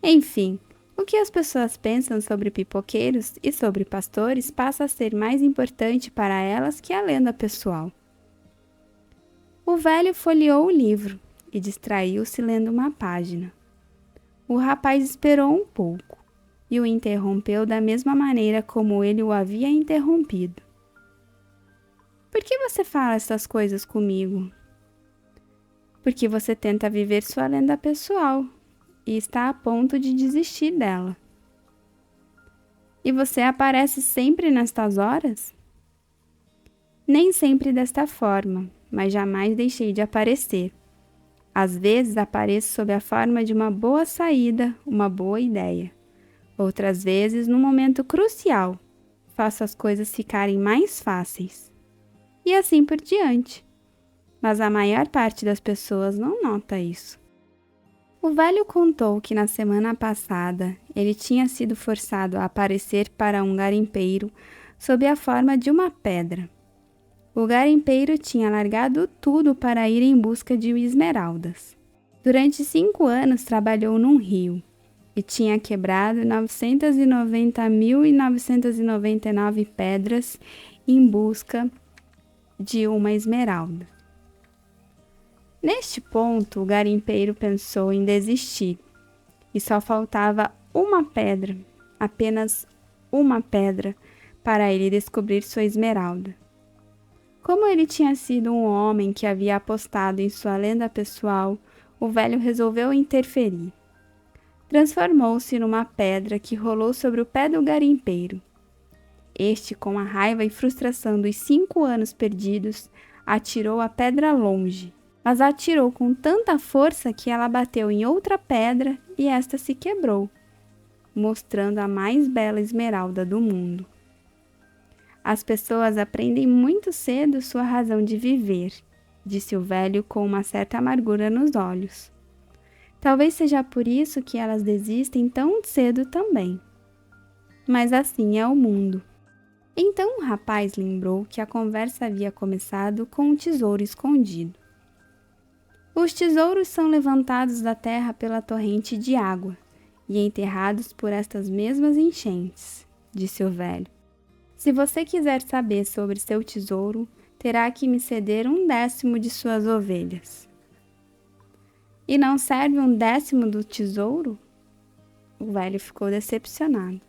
Enfim, o que as pessoas pensam sobre pipoqueiros e sobre pastores passa a ser mais importante para elas que a lenda pessoal. O velho folheou o livro e distraiu-se lendo uma página. O rapaz esperou um pouco e o interrompeu da mesma maneira como ele o havia interrompido. Por que você fala essas coisas comigo? Porque você tenta viver sua lenda pessoal e está a ponto de desistir dela. E você aparece sempre nestas horas? Nem sempre desta forma, mas jamais deixei de aparecer. Às vezes apareço sob a forma de uma boa saída, uma boa ideia. Outras vezes, num momento crucial, faço as coisas ficarem mais fáceis. E assim por diante. Mas a maior parte das pessoas não nota isso. O velho contou que na semana passada ele tinha sido forçado a aparecer para um garimpeiro sob a forma de uma pedra. O garimpeiro tinha largado tudo para ir em busca de esmeraldas. Durante 5 anos trabalhou num rio e tinha quebrado 990.999 pedras em busca de uma esmeralda. Neste ponto, o garimpeiro pensou em desistir e só faltava uma pedra, apenas uma pedra, para ele descobrir sua esmeralda. Como ele tinha sido um homem que havia apostado em sua lenda pessoal, o velho resolveu interferir. Transformou-se numa pedra que rolou sobre o pé do garimpeiro. Este, com a raiva e frustração dos 5 anos perdidos, atirou a pedra longe. Mas atirou com tanta força que ela bateu em outra pedra e esta se quebrou, mostrando a mais bela esmeralda do mundo. As pessoas aprendem muito cedo sua razão de viver, disse o velho com uma certa amargura nos olhos. Talvez seja por isso que elas desistem tão cedo também. Mas assim é o mundo. Então o rapaz lembrou que a conversa havia começado com um tesouro escondido. Os tesouros são levantados da terra pela torrente de água e enterrados por estas mesmas enchentes, disse o velho. Se você quiser saber sobre seu tesouro, terá que me ceder 1/10 de suas ovelhas. E não serve 1/10 do tesouro? O velho ficou decepcionado.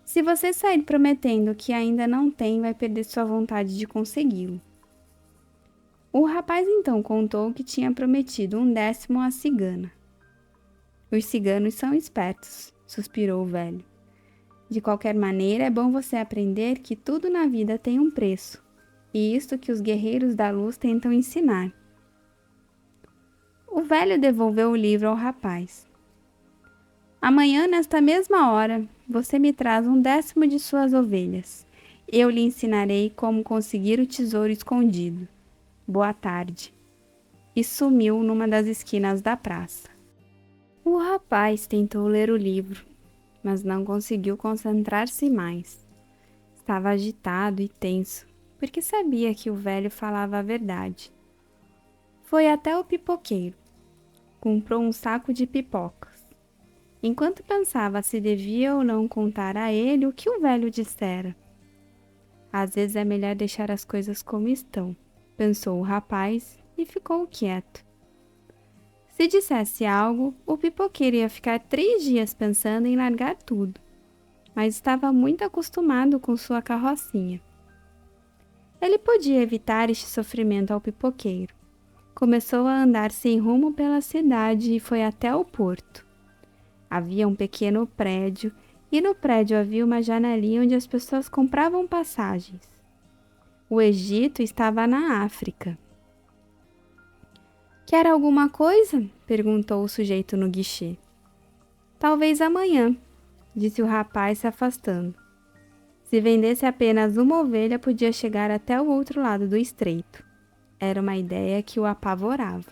Se você sair prometendo o que ainda não tem, vai perder sua vontade de consegui-lo. O rapaz então contou que tinha prometido 1/10 à cigana. Os ciganos são espertos, suspirou o velho. De qualquer maneira, é bom você aprender que tudo na vida tem um preço, e isto que os guerreiros da luz tentam ensinar. O velho devolveu o livro ao rapaz. Amanhã, nesta mesma hora, você me traz 1/10 de suas ovelhas. Eu lhe ensinarei como conseguir o tesouro escondido. Boa tarde. E sumiu numa das esquinas da praça. O rapaz tentou ler o livro, mas não conseguiu concentrar-se mais. Estava agitado e tenso, porque sabia que o velho falava a verdade. Foi até o pipoqueiro. Comprou um saco de pipocas. Enquanto pensava se devia ou não contar a ele o que o velho dissera. Às vezes é melhor deixar as coisas como estão, pensou o rapaz e ficou quieto. Se dissesse algo, o pipoqueiro ia ficar 3 dias pensando em largar tudo, mas estava muito acostumado com sua carrocinha. Ele podia evitar este sofrimento ao pipoqueiro. Começou a andar sem rumo pela cidade e foi até o porto. Havia um pequeno prédio e no prédio havia uma janelinha onde as pessoas compravam passagens. O Egito estava na África. Quer alguma coisa? Perguntou o sujeito no guichê. Talvez amanhã, disse o rapaz se afastando. Se vendesse apenas uma ovelha, podia chegar até o outro lado do estreito. Era uma ideia que o apavorava.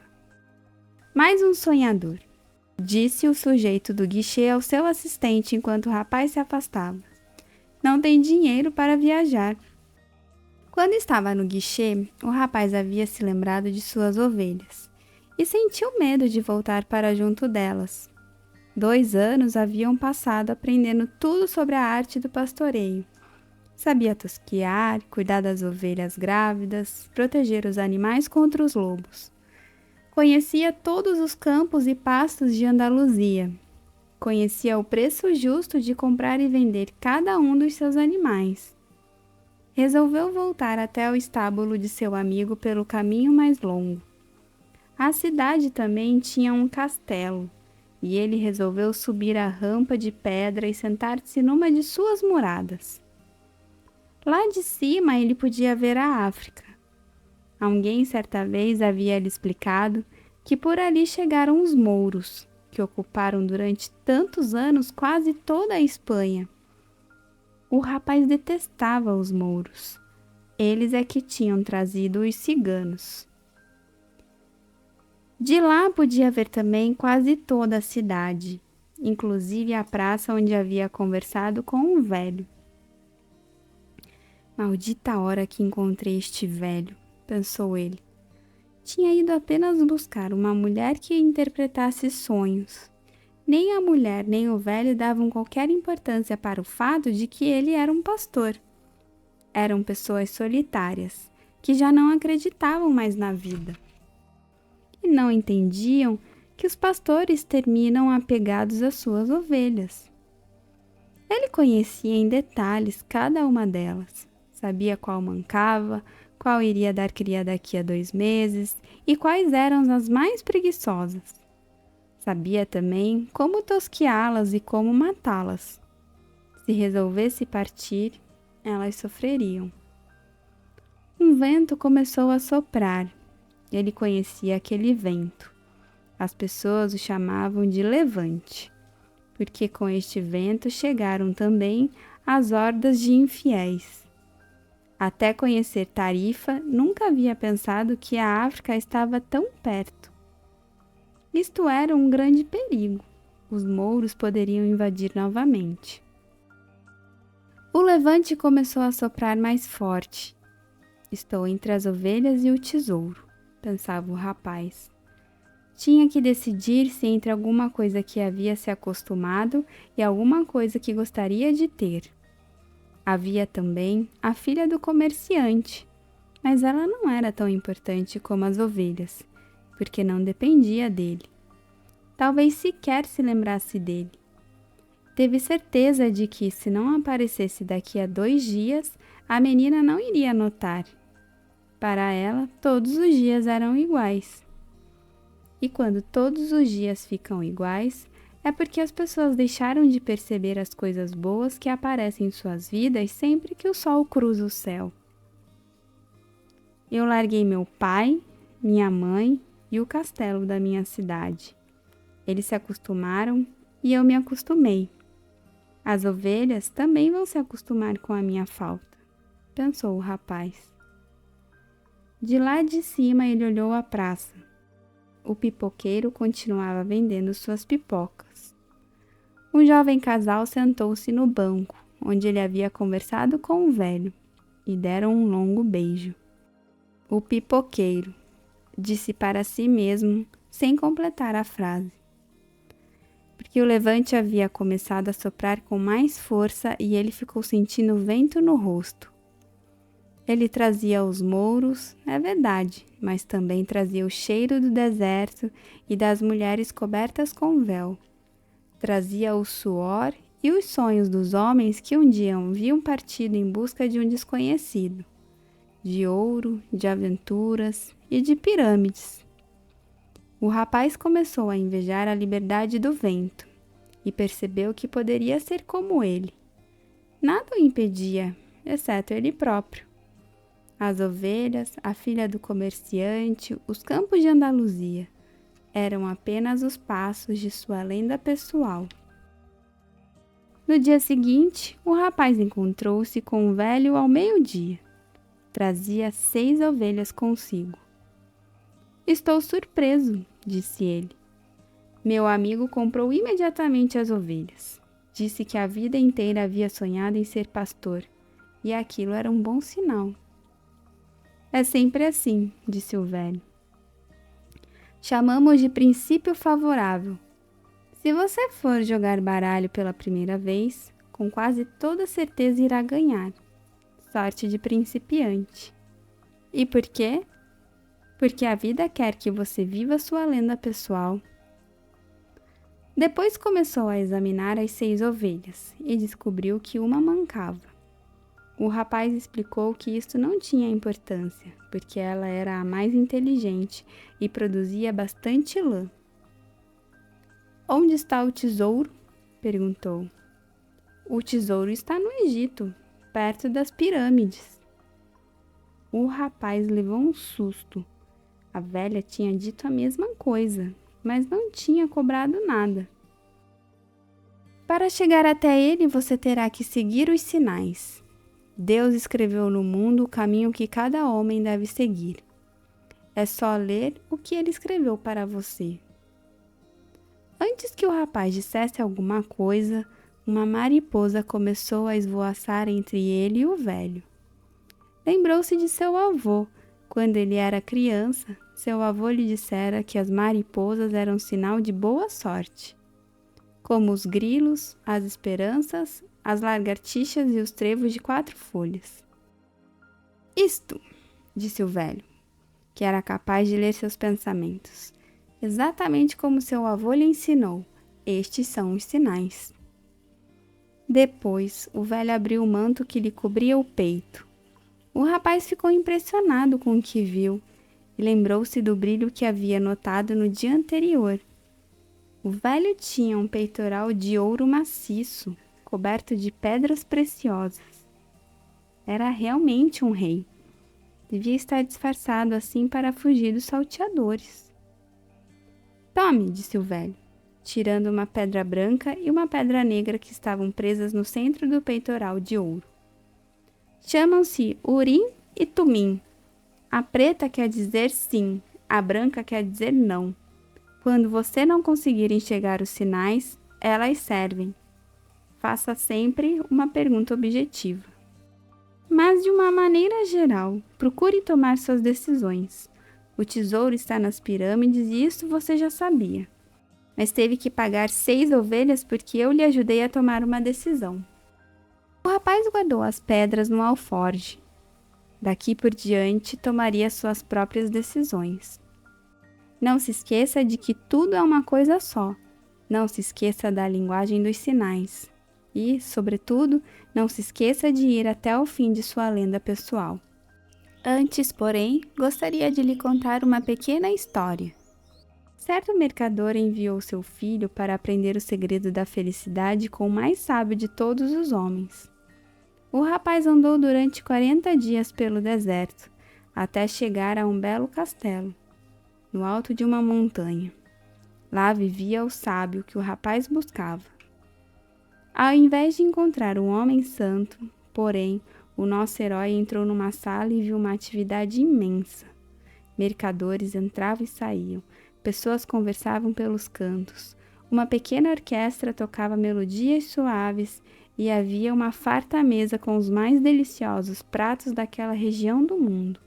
Mais um sonhador, disse o sujeito do guichê ao seu assistente enquanto o rapaz se afastava. Não tem dinheiro para viajar. Quando estava no guichê, o rapaz havia se lembrado de suas ovelhas e sentiu medo de voltar para junto delas. 2 anos haviam passado aprendendo tudo sobre a arte do pastoreio. Sabia tosquiar, cuidar das ovelhas grávidas, proteger os animais contra os lobos. Conhecia todos os campos e pastos de Andaluzia. Conhecia o preço justo de comprar e vender cada um dos seus animais. Resolveu voltar até o estábulo de seu amigo pelo caminho mais longo. A cidade também tinha um castelo, e ele resolveu subir a rampa de pedra e sentar-se numa de suas muradas. Lá de cima ele podia ver a África. Alguém certa vez havia lhe explicado que por ali chegaram os mouros, que ocuparam durante tantos anos quase toda a Espanha. O rapaz detestava os mouros. Eles é que tinham trazido os ciganos. De lá podia ver também quase toda a cidade, inclusive a praça onde havia conversado com um velho. Maldita hora que encontrei este velho, pensou ele. Tinha ido apenas buscar uma mulher que interpretasse sonhos. Nem a mulher nem o velho davam qualquer importância para o fato de que ele era um pastor. Eram pessoas solitárias, que já não acreditavam mais na vida. E não entendiam que os pastores terminam apegados às suas ovelhas. Ele conhecia em detalhes cada uma delas. Sabia qual mancava, qual iria dar cria daqui a 2 meses e quais eram as mais preguiçosas. Sabia também como tosquiá-las e como matá-las. Se resolvesse partir, elas sofreriam. Um vento começou a soprar. Ele conhecia aquele vento. As pessoas o chamavam de levante, porque com este vento chegaram também as hordas de infiéis. Até conhecer Tarifa, nunca havia pensado que a África estava tão perto. Isto era um grande perigo. Os mouros poderiam invadir novamente. O levante começou a soprar mais forte. Estou entre as ovelhas e o tesouro, pensava o rapaz. Tinha que decidir-se entre alguma coisa que havia se acostumado e alguma coisa que gostaria de ter. Havia também a filha do comerciante, mas ela não era tão importante como as ovelhas, porque não dependia dele. Talvez sequer se lembrasse dele. Teve certeza de que, se não aparecesse daqui a 2 dias, a menina não iria notar. Para ela, todos os dias eram iguais. E quando todos os dias ficam iguais, é porque as pessoas deixaram de perceber as coisas boas que aparecem em suas vidas sempre que o sol cruza o céu. Eu larguei meu pai, minha mãe e o castelo da minha cidade. Eles se acostumaram e eu me acostumei. As ovelhas também vão se acostumar com a minha falta, pensou o rapaz. De lá de cima ele olhou a praça. O pipoqueiro continuava vendendo suas pipocas. Um jovem casal sentou-se no banco, onde ele havia conversado com o velho, e deram um longo beijo. O pipoqueiro, disse para si mesmo, sem completar a frase. Porque o levante havia começado a soprar com mais força e ele ficou sentindo o vento no rosto. Ele trazia os mouros, é verdade, mas também trazia o cheiro do deserto e das mulheres cobertas com véu. Trazia o suor e os sonhos dos homens que um dia haviam partido em busca de um desconhecido, de ouro, de aventuras e de pirâmides. O rapaz começou a invejar a liberdade do vento e percebeu que poderia ser como ele. Nada o impedia, exceto ele próprio. As ovelhas, a filha do comerciante, os campos de Andaluzia eram apenas os passos de sua lenda pessoal. No dia seguinte, o rapaz encontrou-se com o velho ao meio-dia. Trazia 6 ovelhas consigo. Estou surpreso, disse ele. Meu amigo comprou imediatamente as ovelhas. Disse que a vida inteira havia sonhado em ser pastor, e aquilo era um bom sinal. É sempre assim, disse o velho. Chamamos de princípio favorável. Se você for jogar baralho pela primeira vez, com quase toda certeza irá ganhar. Sorte de principiante. E por quê? Porque a vida quer que você viva sua lenda pessoal. Depois começou a examinar as 6 ovelhas e descobriu que uma mancava. O rapaz explicou que isto não tinha importância, porque ela era a mais inteligente e produzia bastante lã. Onde está o tesouro? Perguntou. O tesouro está no Egito, perto das pirâmides. O rapaz levou um susto. A velha tinha dito a mesma coisa, mas não tinha cobrado nada. Para chegar até ele, você terá que seguir os sinais. Deus escreveu no mundo o caminho que cada homem deve seguir. É só ler o que ele escreveu para você. Antes que o rapaz dissesse alguma coisa, uma mariposa começou a esvoaçar entre ele e o velho. Lembrou-se de seu avô. Quando ele era criança, seu avô lhe dissera que as mariposas eram sinal de boa sorte, como os grilos, as esperanças, as lagartixas e os trevos de 4 folhas. Isto, disse o velho, que era capaz de ler seus pensamentos, exatamente como seu avô lhe ensinou. Estes são os sinais. Depois, o velho abriu o manto que lhe cobria o peito. O rapaz ficou impressionado com o que viu e lembrou-se do brilho que havia notado no dia anterior. O velho tinha um peitoral de ouro maciço, coberto de pedras preciosas. Era realmente um rei. Devia estar disfarçado assim para fugir dos salteadores. Tome, disse o velho, tirando uma pedra branca e uma pedra negra que estavam presas no centro do peitoral de ouro. Chamam-se Urim e Tumim. A preta quer dizer sim, a branca quer dizer não. Quando você não conseguir enxergar os sinais, elas servem. Faça sempre uma pergunta objetiva. Mas de uma maneira geral, procure tomar suas decisões. O tesouro está nas pirâmides e isso você já sabia. Mas teve que pagar 6 ovelhas porque eu lhe ajudei a tomar uma decisão. O rapaz guardou as pedras no alforje. Daqui por diante, tomaria suas próprias decisões. Não se esqueça de que tudo é uma coisa só. Não se esqueça da linguagem dos sinais. E, sobretudo, não se esqueça de ir até o fim de sua lenda pessoal. Antes, porém, gostaria de lhe contar uma pequena história. Certo mercador enviou seu filho para aprender o segredo da felicidade com o mais sábio de todos os homens. O rapaz andou durante 40 dias pelo deserto, até chegar a um belo castelo, no alto de uma montanha. Lá vivia o sábio que o rapaz buscava. Ao invés de encontrar um homem santo, porém, o nosso herói entrou numa sala e viu uma atividade imensa. Mercadores entravam e saíam, pessoas conversavam pelos cantos, uma pequena orquestra tocava melodias suaves e havia uma farta mesa com os mais deliciosos pratos daquela região do mundo.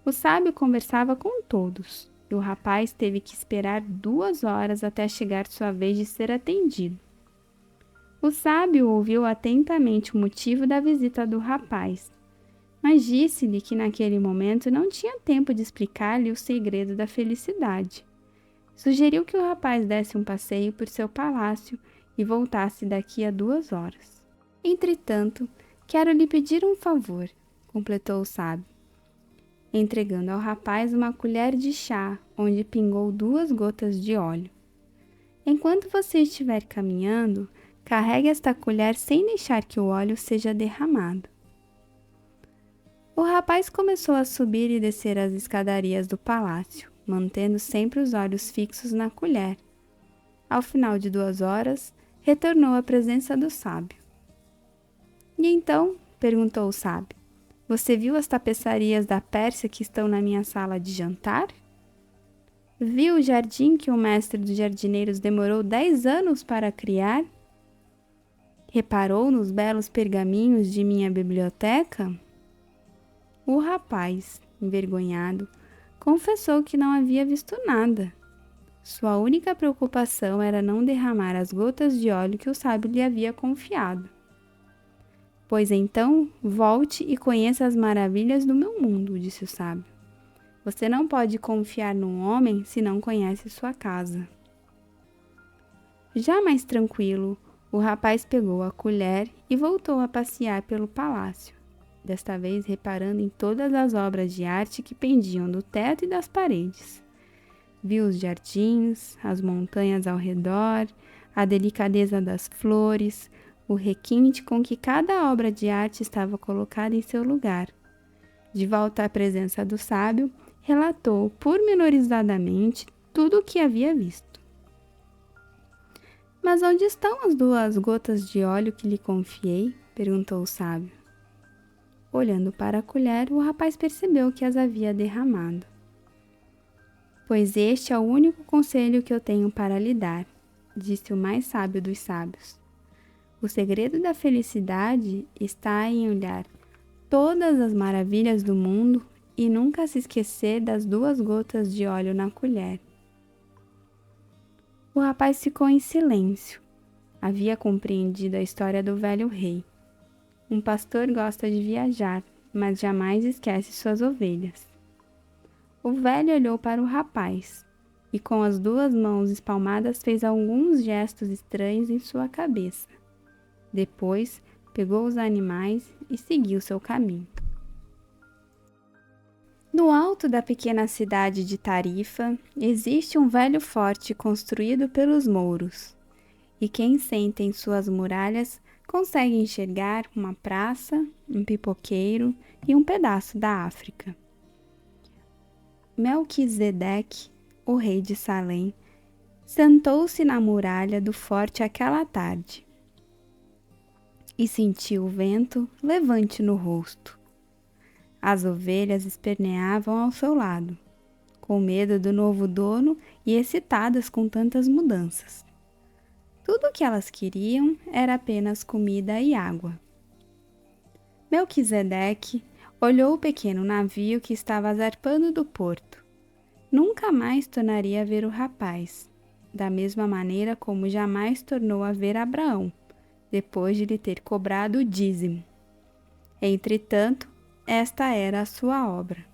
O sábio conversava com todos, e o rapaz teve que esperar 2 horas até chegar sua vez de ser atendido. O sábio ouviu atentamente o motivo da visita do rapaz, mas disse-lhe que naquele momento não tinha tempo de explicar-lhe o segredo da felicidade. Sugeriu que o rapaz desse um passeio por seu palácio e voltasse daqui a 2 horas. Entretanto, quero lhe pedir um favor, completou o sábio, entregando ao rapaz uma colher de chá, onde pingou 2 gotas de óleo. Enquanto você estiver caminhando, carregue esta colher sem deixar que o óleo seja derramado. O rapaz começou a subir e descer as escadarias do palácio, mantendo sempre os olhos fixos na colher. Ao final de 2 horas, retornou à presença do sábio. E então, perguntou o sábio, você viu as tapeçarias da Pérsia que estão na minha sala de jantar? Viu o jardim que o mestre dos jardineiros demorou 10 anos para criar? Reparou nos belos pergaminhos de minha biblioteca? O rapaz, envergonhado, confessou que não havia visto nada. Sua única preocupação era não derramar as gotas de óleo que o sábio lhe havia confiado. Pois então, volte e conheça as maravilhas do meu mundo, disse o sábio. Você não pode confiar num homem se não conhece sua casa. Já mais tranquilo, o rapaz pegou a colher e voltou a passear pelo palácio, desta vez reparando em todas as obras de arte que pendiam do teto e das paredes. Viu os jardins, as montanhas ao redor, a delicadeza das flores, o requinte com que cada obra de arte estava colocada em seu lugar. De volta à presença do sábio, relatou pormenorizadamente tudo o que havia visto. Mas onde estão as 2 gotas de óleo que lhe confiei? Perguntou o sábio. Olhando para a colher, o rapaz percebeu que as havia derramado. Pois este é o único conselho que eu tenho para lhe dar, disse o mais sábio dos sábios. O segredo da felicidade está em olhar todas as maravilhas do mundo e nunca se esquecer das 2 gotas de óleo na colher. O rapaz ficou em silêncio. Havia compreendido a história do velho rei. Um pastor gosta de viajar, mas jamais esquece suas ovelhas. O velho olhou para o rapaz e com as 2 mãos espalmadas fez alguns gestos estranhos em sua cabeça. Depois, pegou os animais e seguiu seu caminho. No alto da pequena cidade de Tarifa, existe um velho forte construído pelos mouros, e quem senta em suas muralhas consegue enxergar uma praça, um pipoqueiro e um pedaço da África. Melquisedeque, o rei de Salém, sentou-se na muralha do forte aquela tarde e sentiu o vento levante no rosto. As ovelhas esperneavam ao seu lado, com medo do novo dono e excitadas com tantas mudanças. Tudo o que elas queriam era apenas comida e água. Melquisedeque olhou o pequeno navio que estava zarpando do porto. Nunca mais tornaria a ver o rapaz, da mesma maneira como jamais tornou a ver Abraão, depois de lhe ter cobrado o dízimo. Entretanto, esta era a sua obra.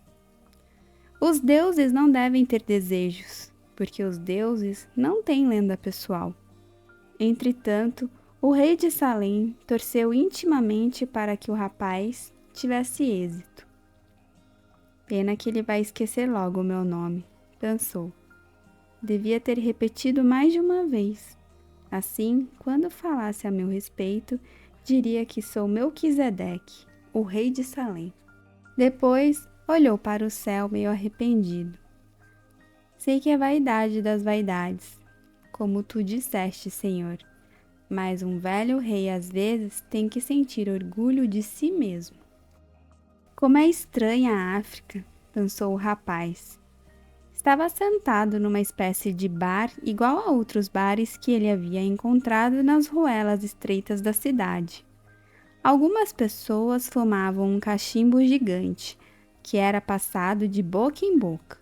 Os deuses não devem ter desejos, porque os deuses não têm lenda pessoal. Entretanto, o rei de Salém torceu intimamente para que o rapaz tivesse êxito. Pena que ele vai esquecer logo o meu nome, pensou. Devia ter repetido mais de uma vez. Assim, quando falasse a meu respeito, diria que sou Melquisedeque, o rei de Salém. Depois, olhou para o céu meio arrependido. Sei que é vaidade das vaidades, como tu disseste, Senhor, mas um velho rei às vezes tem que sentir orgulho de si mesmo. Como é estranha a África, pensou o rapaz. Estava sentado numa espécie de bar igual a outros bares que ele havia encontrado nas ruelas estreitas da cidade. Algumas pessoas fumavam um cachimbo gigante, que era passado de boca em boca.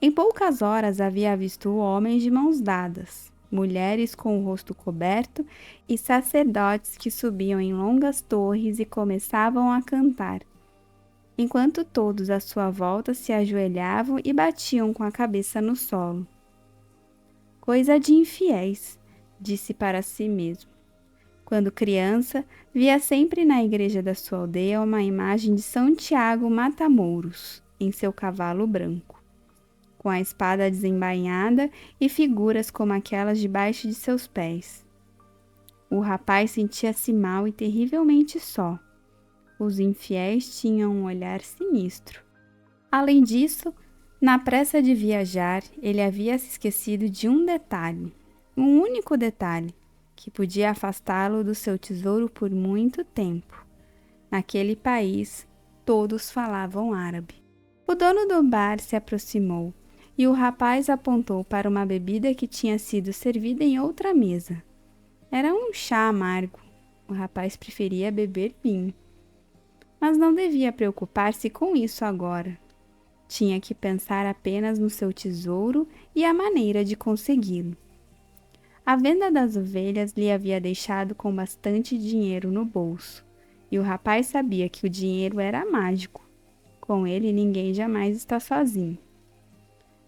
Em poucas horas havia visto homens de mãos dadas, mulheres com o rosto coberto e sacerdotes que subiam em longas torres e começavam a cantar, enquanto todos à sua volta se ajoelhavam e batiam com a cabeça no solo. Coisa de infiéis, disse para si mesmo. Quando criança, via sempre na igreja da sua aldeia uma imagem de São Tiago Mata-Mouros, em seu cavalo branco, com a espada desembainhada e figuras como aquelas debaixo de seus pés. O rapaz sentia-se mal e terrivelmente só. Os infiéis tinham um olhar sinistro. Além disso, na pressa de viajar, ele havia se esquecido de um detalhe, um único detalhe. que podia afastá-lo do seu tesouro por muito tempo. Naquele país, todos falavam árabe. O dono do bar se aproximou e o rapaz apontou para uma bebida que tinha sido servida em outra mesa. Era um chá amargo. O rapaz preferia beber vinho. Mas não devia preocupar-se com isso agora. Tinha que pensar apenas no seu tesouro e a maneira de consegui-lo. A venda das ovelhas lhe havia deixado com bastante dinheiro no bolso, e o rapaz sabia que o dinheiro era mágico. Com ele ninguém jamais está sozinho.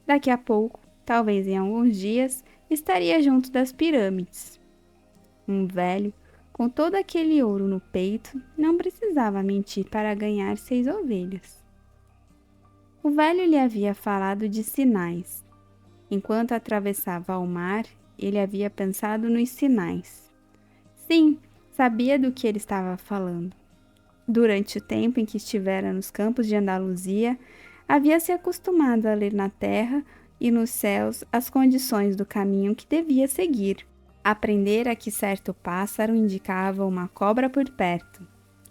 Daqui a pouco, talvez em alguns dias, estaria junto das pirâmides. Um velho, com todo aquele ouro no peito, não precisava mentir para ganhar 6 ovelhas. O velho lhe havia falado de sinais. Enquanto atravessava o mar, ele havia pensado nos sinais. Sim, sabia do que ele estava falando. Durante o tempo em que estivera nos campos de Andaluzia, havia se acostumado a ler na terra e nos céus as condições do caminho que devia seguir. Aprendera que certo pássaro indicava uma cobra por perto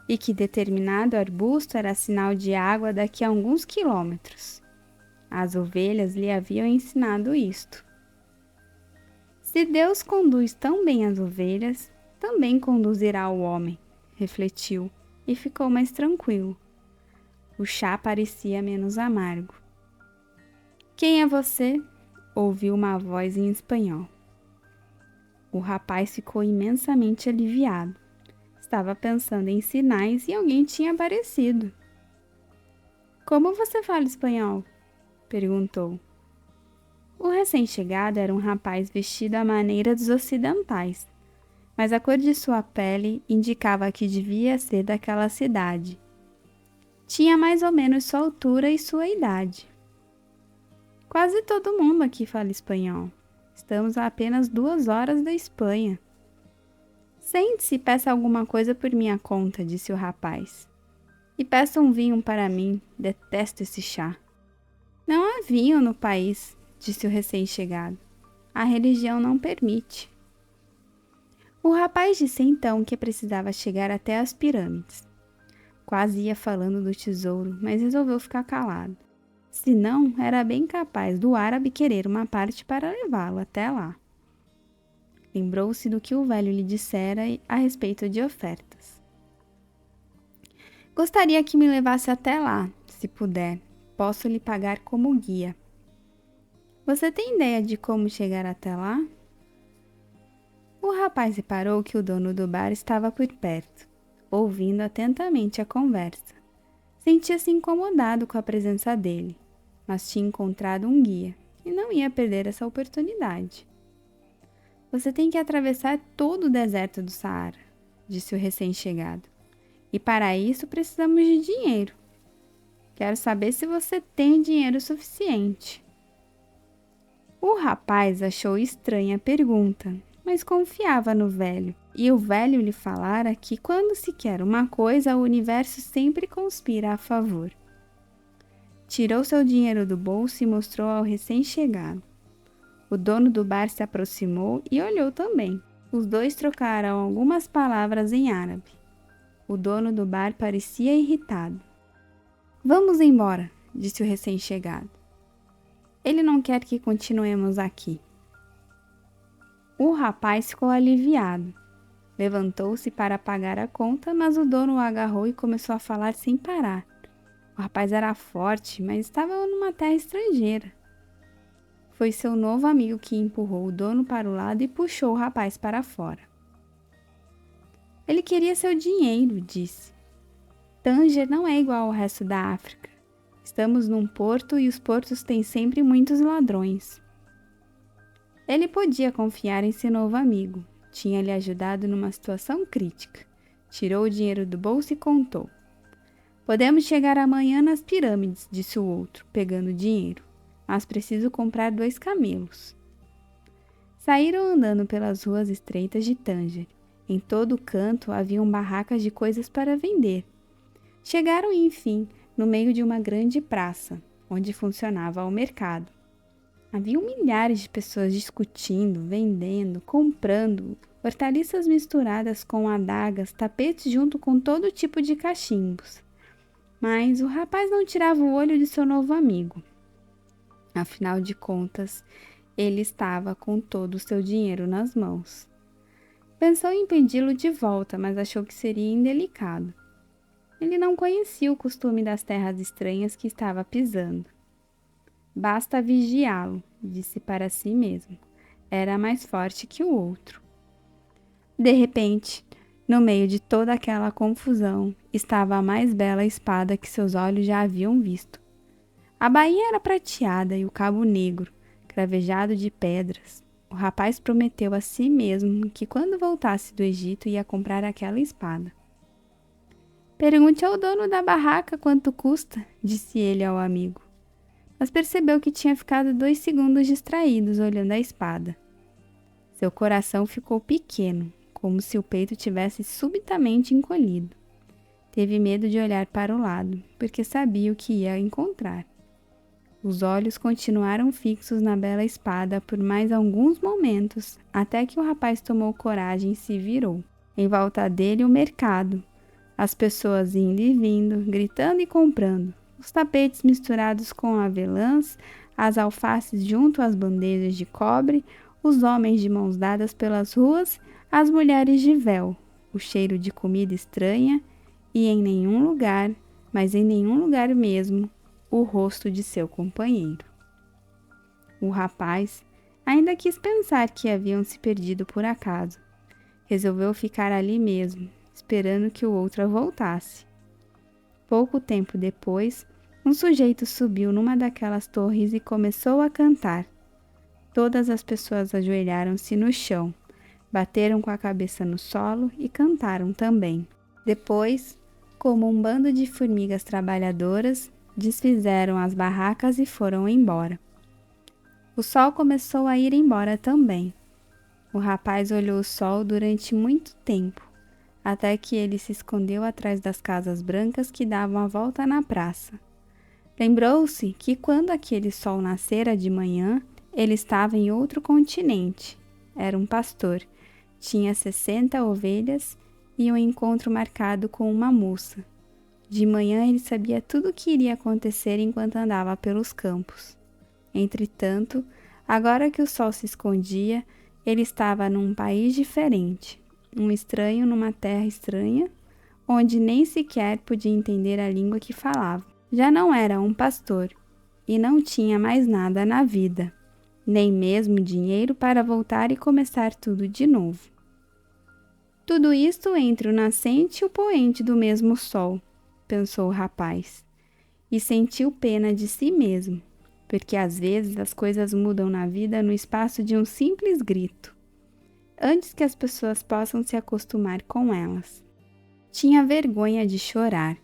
e que determinado arbusto era sinal de água daqui a alguns quilômetros. As ovelhas lhe haviam ensinado isto. Se Deus conduz tão bem as ovelhas, também conduzirá o homem, refletiu e ficou mais tranquilo. O chá parecia menos amargo. Quem é você? Ouviu uma voz em espanhol. O rapaz ficou imensamente aliviado. Estava pensando em sinais e alguém tinha aparecido. Como você fala espanhol? Perguntou. O recém-chegado era um rapaz vestido à maneira dos ocidentais, mas a cor de sua pele indicava que devia ser daquela cidade. Tinha mais ou menos sua altura e sua idade. Quase todo mundo aqui fala espanhol. Estamos a apenas 2 horas da Espanha. Sente-se e peça alguma coisa por minha conta, disse o rapaz. E peça um vinho para mim, detesto esse chá. Não há vinho no país, disse o recém-chegado. A religião não permite. O rapaz disse então que precisava chegar até as pirâmides. Quase ia falando do tesouro, mas resolveu ficar calado. Senão, era bem capaz do árabe querer uma parte para levá-lo até lá. Lembrou-se do que o velho lhe dissera a respeito de ofertas. Gostaria que me levasse até lá, se puder. Posso lhe pagar como guia. Você tem ideia de como chegar até lá? O rapaz reparou que o dono do bar estava por perto, ouvindo atentamente a conversa. Sentia-se incomodado com a presença dele, mas tinha encontrado um guia e não ia perder essa oportunidade. Você tem que atravessar todo o deserto do Saara, disse o recém-chegado. E para isso precisamos de dinheiro. Quero saber se você tem dinheiro suficiente. O rapaz achou estranha a pergunta, mas confiava no velho. E o velho lhe falara que quando se quer uma coisa, o universo sempre conspira a favor. Tirou seu dinheiro do bolso e mostrou ao recém-chegado. O dono do bar se aproximou e olhou também. Os dois trocaram algumas palavras em árabe. O dono do bar parecia irritado. Vamos embora, disse o recém-chegado. Ele não quer que continuemos aqui. O rapaz ficou aliviado. Levantou-se para pagar a conta, mas o dono o agarrou e começou a falar sem parar. O rapaz era forte, mas estava numa terra estrangeira. Foi seu novo amigo que empurrou o dono para o lado e puxou o rapaz para fora. Ele queria seu dinheiro, disse. Tanger não é igual ao resto da África. Estamos num porto e os portos têm sempre muitos ladrões. Ele podia confiar em seu novo amigo. Tinha lhe ajudado numa situação crítica. Tirou o dinheiro do bolso e contou. Podemos chegar amanhã nas pirâmides, disse o outro, pegando o dinheiro. Mas preciso comprar 2 camelos. Saíram andando pelas ruas estreitas de Tanger. Em todo o canto haviam barracas de coisas para vender. Chegaram, enfim, no meio de uma grande praça, onde funcionava o mercado. Haviam milhares de pessoas discutindo, vendendo, comprando, hortaliças misturadas com adagas, tapetes junto com todo tipo de cachimbos. Mas o rapaz não tirava o olho de seu novo amigo. Afinal de contas, ele estava com todo o seu dinheiro nas mãos. Pensou em pedi-lo de volta, mas achou que seria indelicado. Ele não conhecia o costume das terras estranhas que estava pisando. Basta vigiá-lo, disse para si mesmo. Era mais forte que o outro. De repente, no meio de toda aquela confusão, estava a mais bela espada que seus olhos já haviam visto. A bainha era prateada e o cabo negro, cravejado de pedras. O rapaz prometeu a si mesmo que quando voltasse do Egito ia comprar aquela espada. Pergunte ao dono da barraca quanto custa, disse ele ao amigo. Mas percebeu que tinha ficado 2 segundos distraídos olhando a espada. Seu coração ficou pequeno, como se o peito tivesse subitamente encolhido. Teve medo de olhar para o lado, porque sabia o que ia encontrar. Os olhos continuaram fixos na bela espada por mais alguns momentos, até que o rapaz tomou coragem e se virou. Em volta dele o mercado, as pessoas indo e vindo, gritando e comprando, os tapetes misturados com avelãs, as alfaces junto às bandejas de cobre, os homens de mãos dadas pelas ruas, as mulheres de véu, o cheiro de comida estranha e em nenhum lugar, mas em nenhum lugar mesmo, o rosto de seu companheiro. O rapaz ainda quis pensar que haviam se perdido por acaso. Resolveu ficar ali mesmo, esperando que o outro voltasse. Pouco tempo depois, um sujeito subiu numa daquelas torres e começou a cantar. Todas as pessoas ajoelharam-se no chão, bateram com a cabeça no solo e cantaram também. Depois, como um bando de formigas trabalhadoras, desfizeram as barracas e foram embora. O sol começou a ir embora também. O rapaz olhou o sol durante muito tempo, até que ele se escondeu atrás das casas brancas que davam a volta na praça. Lembrou-se que quando aquele sol nascera de manhã, ele estava em outro continente. Era um pastor, tinha 60 ovelhas e um encontro marcado com uma moça. De manhã ele sabia tudo o que iria acontecer enquanto andava pelos campos. Entretanto, agora que o sol se escondia, ele estava num país diferente, um estranho numa terra estranha, onde nem sequer podia entender a língua que falava. Já não era um pastor e não tinha mais nada na vida, nem mesmo dinheiro para voltar e começar tudo de novo. Tudo isto entre o nascente e o poente do mesmo sol, pensou o rapaz, e sentiu pena de si mesmo, porque às vezes as coisas mudam na vida no espaço de um simples grito, antes que as pessoas possam se acostumar com elas. Tinha vergonha de chorar.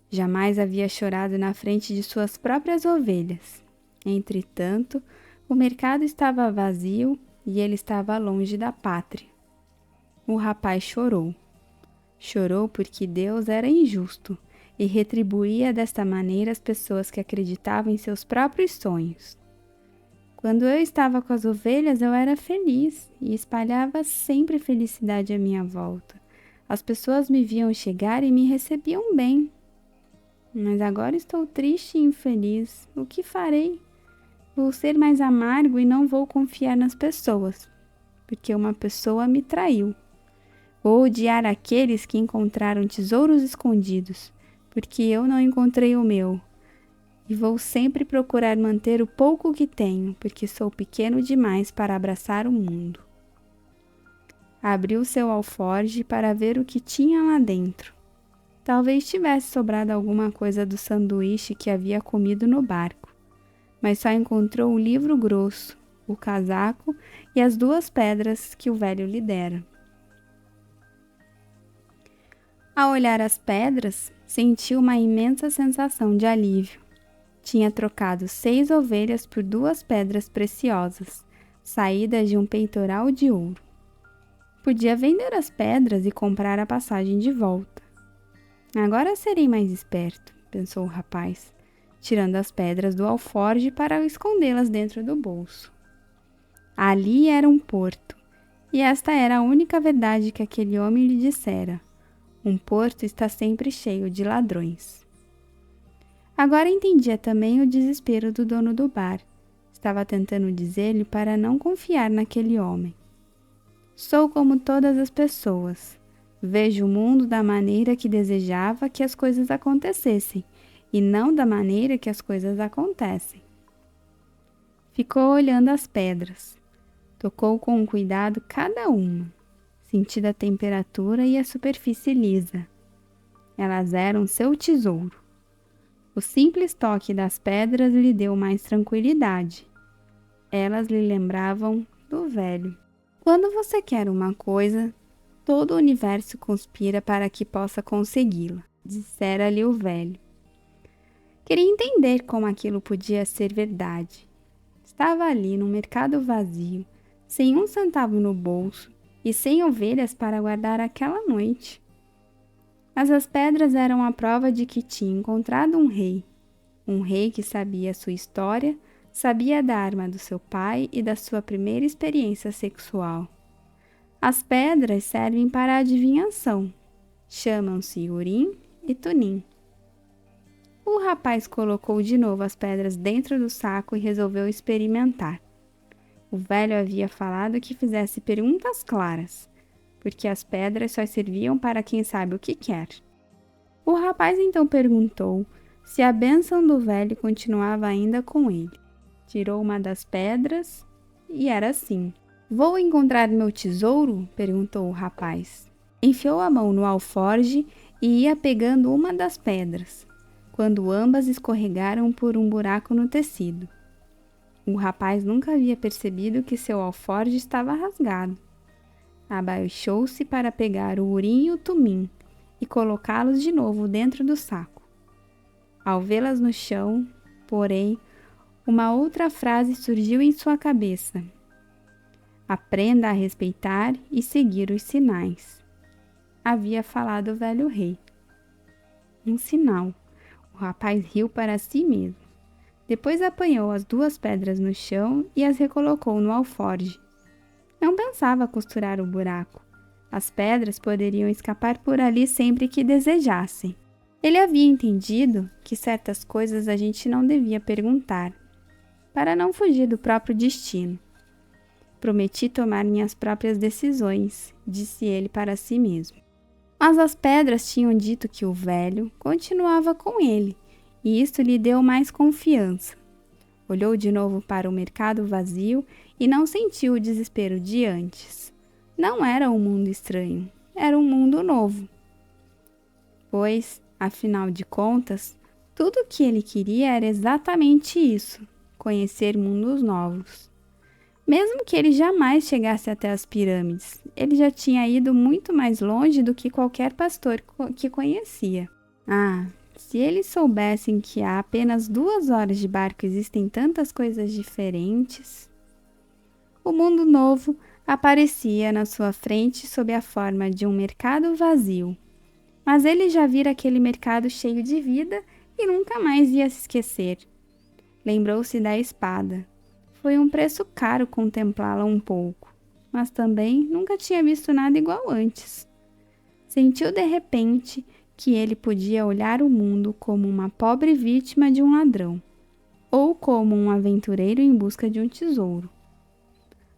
Jamais havia chorado na frente de suas próprias ovelhas. Entretanto, o mercado estava vazio e ele estava longe da pátria. O rapaz chorou. Chorou porque Deus era injusto e retribuía desta maneira as pessoas que acreditavam em seus próprios sonhos. Quando eu estava com as ovelhas, eu era feliz e espalhava sempre felicidade à minha volta. As pessoas me viam chegar e me recebiam bem. Mas agora estou triste e infeliz. O que farei? Vou ser mais amargo e não vou confiar nas pessoas, porque uma pessoa me traiu. Vou odiar aqueles que encontraram tesouros escondidos, porque eu não encontrei o meu. E vou sempre procurar manter o pouco que tenho, porque sou pequeno demais para abraçar o mundo. Abriu seu alforje para ver o que tinha lá dentro. Talvez tivesse sobrado alguma coisa do sanduíche que havia comido no barco, mas só encontrou o livro grosso, o casaco e as 2 pedras que o velho lhe dera. Ao olhar as pedras, sentiu uma imensa sensação de alívio. Tinha trocado 6 ovelhas por 2 pedras preciosas, saídas de um peitoral de ouro. Podia vender as pedras e comprar a passagem de volta. Agora serei mais esperto, pensou o rapaz, tirando as pedras do alforje para escondê-las dentro do bolso. Ali era um porto, E esta era a única verdade que aquele homem lhe dissera: um porto está sempre cheio de ladrões. Agora entendia também o desespero do dono do bar. Estava tentando dizer-lhe para não confiar naquele homem. Sou como todas as pessoas. Vejo o mundo da maneira que desejava que as coisas acontecessem, e não da maneira que as coisas acontecem. Ficou olhando as pedras. Tocou com cuidado cada uma, sentindo a temperatura e a superfície lisa. Elas eram seu tesouro. O simples toque das pedras lhe deu mais tranquilidade. Elas lhe lembravam do velho. Quando você quer uma coisa, todo o universo conspira para que possa consegui-la, dissera-lhe o velho. Queria entender como aquilo podia ser verdade. Estava ali num mercado vazio, sem um centavo no bolso e sem ovelhas para guardar aquela noite. Mas as pedras eram a prova de que tinha encontrado um rei que sabia sua história, sabia da arma do seu pai e da sua primeira experiência sexual. As pedras servem para a adivinhação. Chamam-se Urim e Tumim. O rapaz colocou de novo as pedras dentro do saco e resolveu experimentar. O velho havia falado que fizesse perguntas claras, porque as pedras só serviam para quem sabe o que quer. O rapaz então perguntou se a bênção do velho continuava ainda com ele. Tirou uma das pedras e era assim. Vou encontrar meu tesouro? Perguntou o rapaz. Enfiou a mão no alforje e ia pegando uma das pedras, quando ambas escorregaram por um buraco no tecido. O rapaz nunca havia percebido que seu alforje estava rasgado. Abaixou-se para pegar o Urim e o Tumim e colocá-los de novo dentro do saco. Ao vê-las no chão, porém, uma outra frase surgiu em sua cabeça. Aprenda a respeitar e seguir os sinais. Havia falado o velho rei. Um sinal. O rapaz riu para si mesmo. Depois apanhou as duas pedras no chão e as recolocou no alforje. Não pensava costurar o buraco. As pedras poderiam escapar por ali sempre que desejassem. Ele havia entendido que certas coisas a gente não devia perguntar, para não fugir do próprio destino. Prometi tomar minhas próprias decisões, disse ele para si mesmo. Mas as pedras tinham dito que o velho continuava com ele, e isto lhe deu mais confiança. Olhou de novo para o mercado vazio e não sentiu o desespero de antes. Não era um mundo estranho, era um mundo novo. Pois, afinal de contas, tudo o que ele queria era exatamente isso, conhecer mundos novos. Mesmo que ele jamais chegasse até as pirâmides, ele já tinha ido muito mais longe do que qualquer pastor que conhecia. Se eles soubessem que há apenas 2 horas de barco existem tantas coisas diferentes. O mundo novo aparecia na sua frente sob a forma de um mercado vazio. Mas ele já vira aquele mercado cheio de vida e nunca mais ia se esquecer. Lembrou-se da espada. Foi um preço caro contemplá-la um pouco, mas também nunca tinha visto nada igual antes. Sentiu de repente que ele podia olhar o mundo como uma pobre vítima de um ladrão, ou como um aventureiro em busca de um tesouro.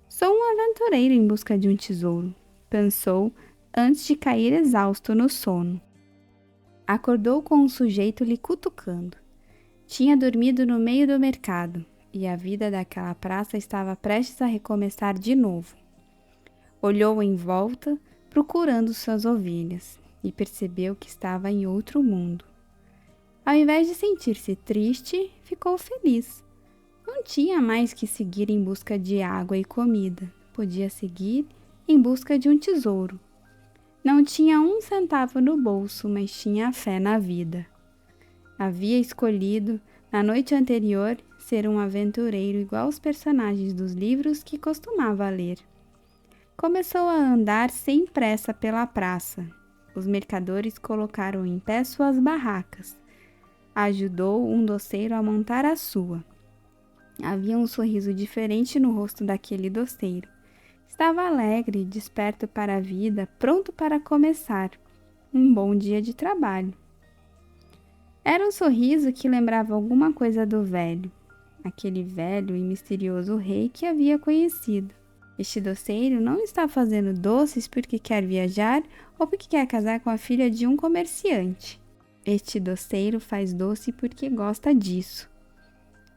Sou um aventureiro em busca de um tesouro, pensou antes de cair exausto no sono. Acordou com um sujeito lhe cutucando. Tinha dormido no meio do mercado, e a vida daquela praça estava prestes a recomeçar de novo. Olhou em volta, procurando suas ovelhas, e percebeu que estava em outro mundo. Ao invés de sentir-se triste, ficou feliz. Não tinha mais que seguir em busca de água e comida. Podia seguir em busca de um tesouro. Não tinha 1 centavo no bolso, mas tinha fé na vida. Havia escolhido, na noite anterior, ser um aventureiro igual aos personagens dos livros que costumava ler. Começou a andar sem pressa pela praça. Os mercadores colocaram em pé suas barracas. Ajudou um doceiro a montar a sua. Havia um sorriso diferente no rosto daquele doceiro. Estava alegre, desperto para a vida, pronto para começar um bom dia de trabalho. Era um sorriso que lembrava alguma coisa do velho, aquele velho e misterioso rei que havia conhecido. Este doceiro não está fazendo doces porque quer viajar ou porque quer casar com a filha de um comerciante. Este doceiro faz doce porque gosta disso,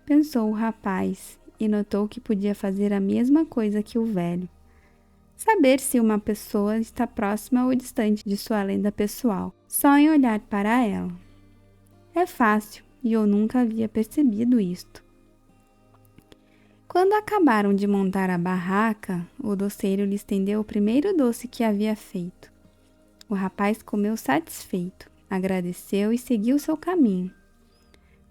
pensou o rapaz e notou que podia fazer a mesma coisa que o velho. Saber se uma pessoa está próxima ou distante de sua lenda pessoal, só em olhar para ela. É fácil e eu nunca havia percebido isto. Quando acabaram de montar a barraca, o doceiro lhe estendeu o primeiro doce que havia feito. O rapaz comeu satisfeito, agradeceu e seguiu seu caminho.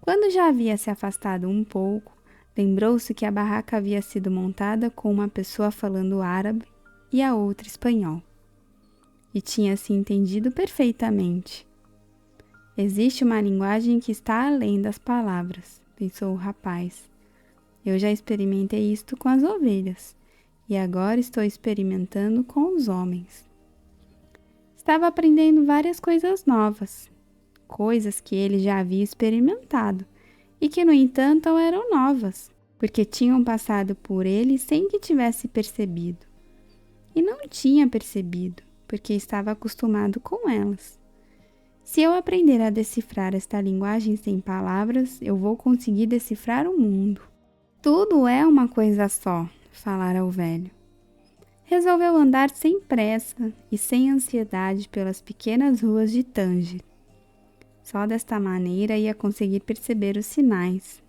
Quando já havia se afastado um pouco, lembrou-se que a barraca havia sido montada com uma pessoa falando árabe e a outra espanhol. E tinha se entendido perfeitamente. Existe uma linguagem que está além das palavras, pensou o rapaz. Eu já experimentei isto com as ovelhas, e agora estou experimentando com os homens. Estava aprendendo várias coisas novas, coisas que ele já havia experimentado, e que, no entanto, eram novas, porque tinham passado por ele sem que tivesse percebido. E não tinha percebido, porque estava acostumado com elas. Se eu aprender a decifrar esta linguagem sem palavras, eu vou conseguir decifrar o mundo. Tudo é uma coisa só, falara o velho. Resolveu andar sem pressa e sem ansiedade pelas pequenas ruas de Tanger. Só desta maneira ia conseguir perceber os sinais.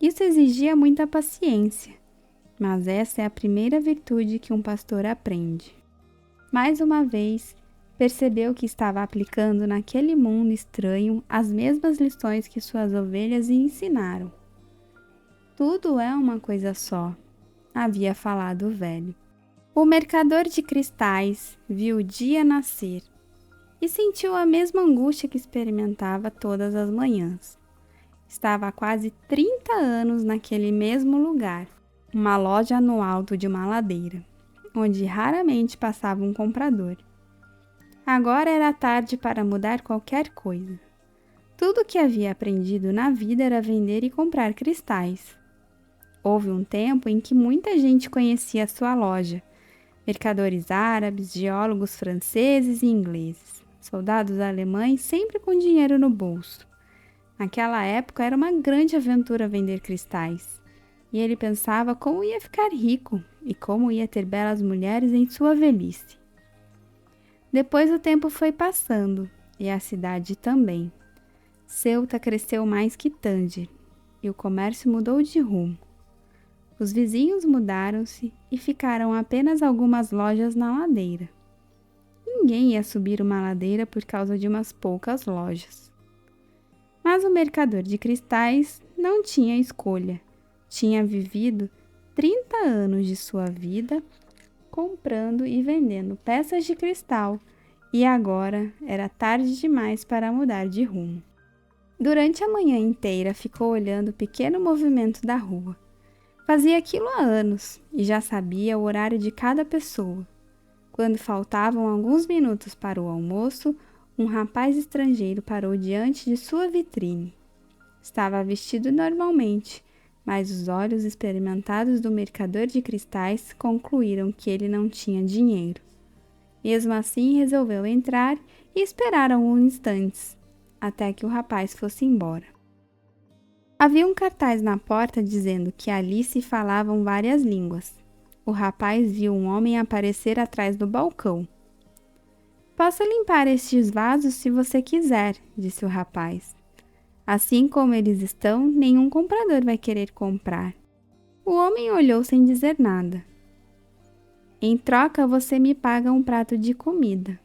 Isso exigia muita paciência, mas essa é a primeira virtude que um pastor aprende. Mais uma vez, percebeu que estava aplicando naquele mundo estranho as mesmas lições que suas ovelhas lhe ensinaram. Tudo é uma coisa só, havia falado o velho. O mercador de cristais viu o dia nascer e sentiu a mesma angústia que experimentava todas as manhãs. Estava há quase 30 anos naquele mesmo lugar, uma loja no alto de uma ladeira, onde raramente passava um comprador. Agora era tarde para mudar qualquer coisa. Tudo o que havia aprendido na vida era vender e comprar cristais. Houve um tempo em que muita gente conhecia sua loja. Mercadores árabes, geólogos franceses e ingleses, soldados alemães sempre com dinheiro no bolso. Naquela época era uma grande aventura vender cristais. E ele pensava como ia ficar rico e como ia ter belas mulheres em sua velhice. Depois o tempo foi passando e a cidade também. Ceuta cresceu mais que Tanger e o comércio mudou de rumo. Os vizinhos mudaram-se e ficaram apenas algumas lojas na ladeira. Ninguém ia subir uma ladeira por causa de umas poucas lojas. Mas o mercador de cristais não tinha escolha. Tinha vivido 30 anos de sua vida comprando e vendendo peças de cristal e agora era tarde demais para mudar de rumo. Durante a manhã inteira ficou olhando o pequeno movimento da rua. Fazia aquilo há anos e já sabia o horário de cada pessoa. Quando faltavam alguns minutos para o almoço, um rapaz estrangeiro parou diante de sua vitrine. Estava vestido normalmente, mas os olhos experimentados do mercador de cristais concluíram que ele não tinha dinheiro. Mesmo assim, resolveu entrar e esperar alguns instantes, até que o rapaz fosse embora. Havia um cartaz na porta dizendo que ali se falavam várias línguas. O rapaz viu um homem aparecer atrás do balcão. "Posso limpar estes vasos se você quiser", disse o rapaz. "Assim como eles estão, nenhum comprador vai querer comprar." O homem olhou sem dizer nada. "Em troca, você me paga um prato de comida."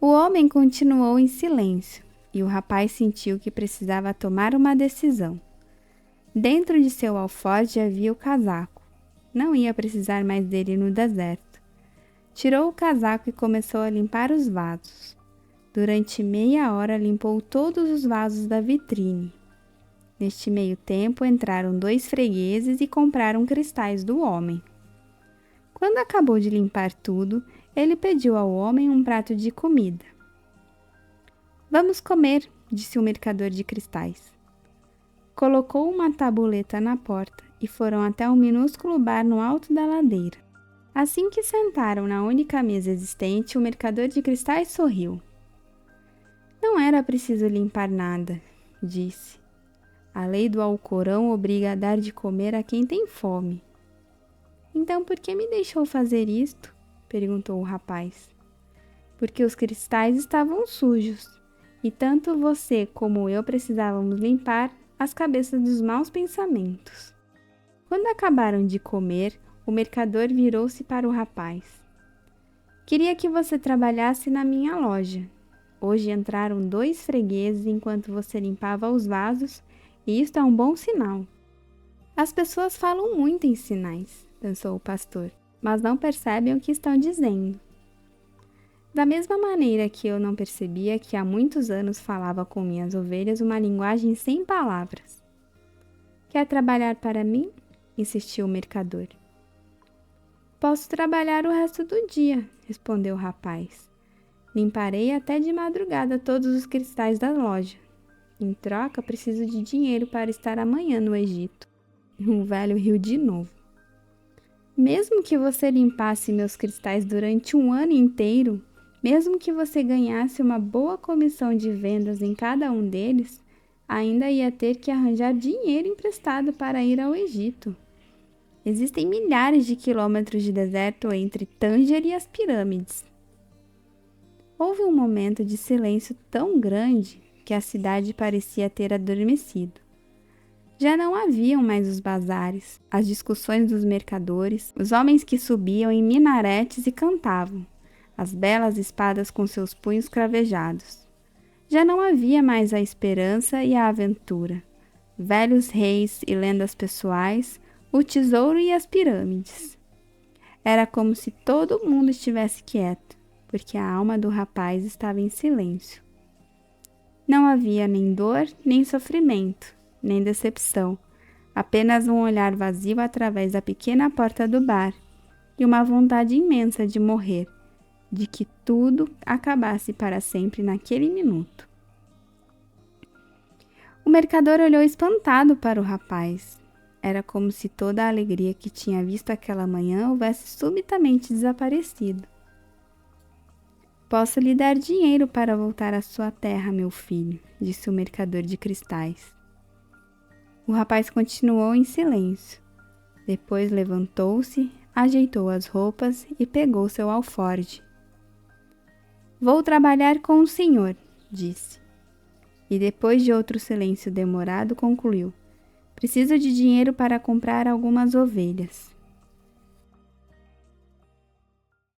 O homem continuou em silêncio. E o rapaz sentiu que precisava tomar uma decisão. Dentro de seu alforje havia o casaco. Não ia precisar mais dele no deserto. Tirou o casaco e começou a limpar os vasos. Durante meia hora limpou todos os vasos da vitrine. Neste meio tempo entraram 2 fregueses e compraram cristais do homem. Quando acabou de limpar tudo, ele pediu ao homem um prato de comida. Vamos comer, disse o mercador de cristais. Colocou uma tabuleta na porta e foram até um minúsculo bar no alto da ladeira. Assim que sentaram na única mesa existente, o mercador de cristais sorriu. Não era preciso limpar nada, disse. A lei do Alcorão obriga a dar de comer a quem tem fome. Então por que me deixou fazer isto? Perguntou o rapaz. Porque os cristais estavam sujos, e tanto você como eu precisávamos limpar as cabeças dos maus pensamentos. Quando acabaram de comer, o mercador virou-se para o rapaz. Queria que você trabalhasse na minha loja. Hoje entraram 2 fregueses enquanto você limpava os vasos, e isto é um bom sinal. As pessoas falam muito em sinais, pensou o pastor, mas não percebem o que estão dizendo. Da mesma maneira que eu não percebia que há muitos anos falava com minhas ovelhas uma linguagem sem palavras. Quer trabalhar para mim? Insistiu o mercador. Posso trabalhar o resto do dia, respondeu o rapaz. Limparei até de madrugada todos os cristais da loja. Em troca, preciso de dinheiro para estar amanhã no Egito. O velho riu de novo. Mesmo que você limpasse meus cristais durante um ano inteiro, mesmo que você ganhasse uma boa comissão de vendas em cada um deles, ainda ia ter que arranjar dinheiro emprestado para ir ao Egito. Existem milhares de quilômetros de deserto entre Tânger e as pirâmides. Houve um momento de silêncio tão grande que a cidade parecia ter adormecido. Já não haviam mais os bazares, as discussões dos mercadores, os homens que subiam em minaretes e cantavam, as belas espadas com seus punhos cravejados. Já não havia mais a esperança e a aventura, velhos reis e lendas pessoais, o tesouro e as pirâmides. Era como se todo mundo estivesse quieto, porque a alma do rapaz estava em silêncio. Não havia nem dor, nem sofrimento, nem decepção, apenas um olhar vazio através da pequena porta do bar e uma vontade imensa de morrer, de que tudo acabasse para sempre naquele minuto. O mercador olhou espantado para o rapaz. Era como se toda a alegria que tinha visto aquela manhã houvesse subitamente desaparecido. Posso lhe dar dinheiro para voltar à sua terra, meu filho, disse o mercador de cristais. O rapaz continuou em silêncio. Depois levantou-se, ajeitou as roupas e pegou seu alforje. Vou trabalhar com o senhor, disse. E depois de outro silêncio demorado, concluiu. Preciso de dinheiro para comprar algumas ovelhas.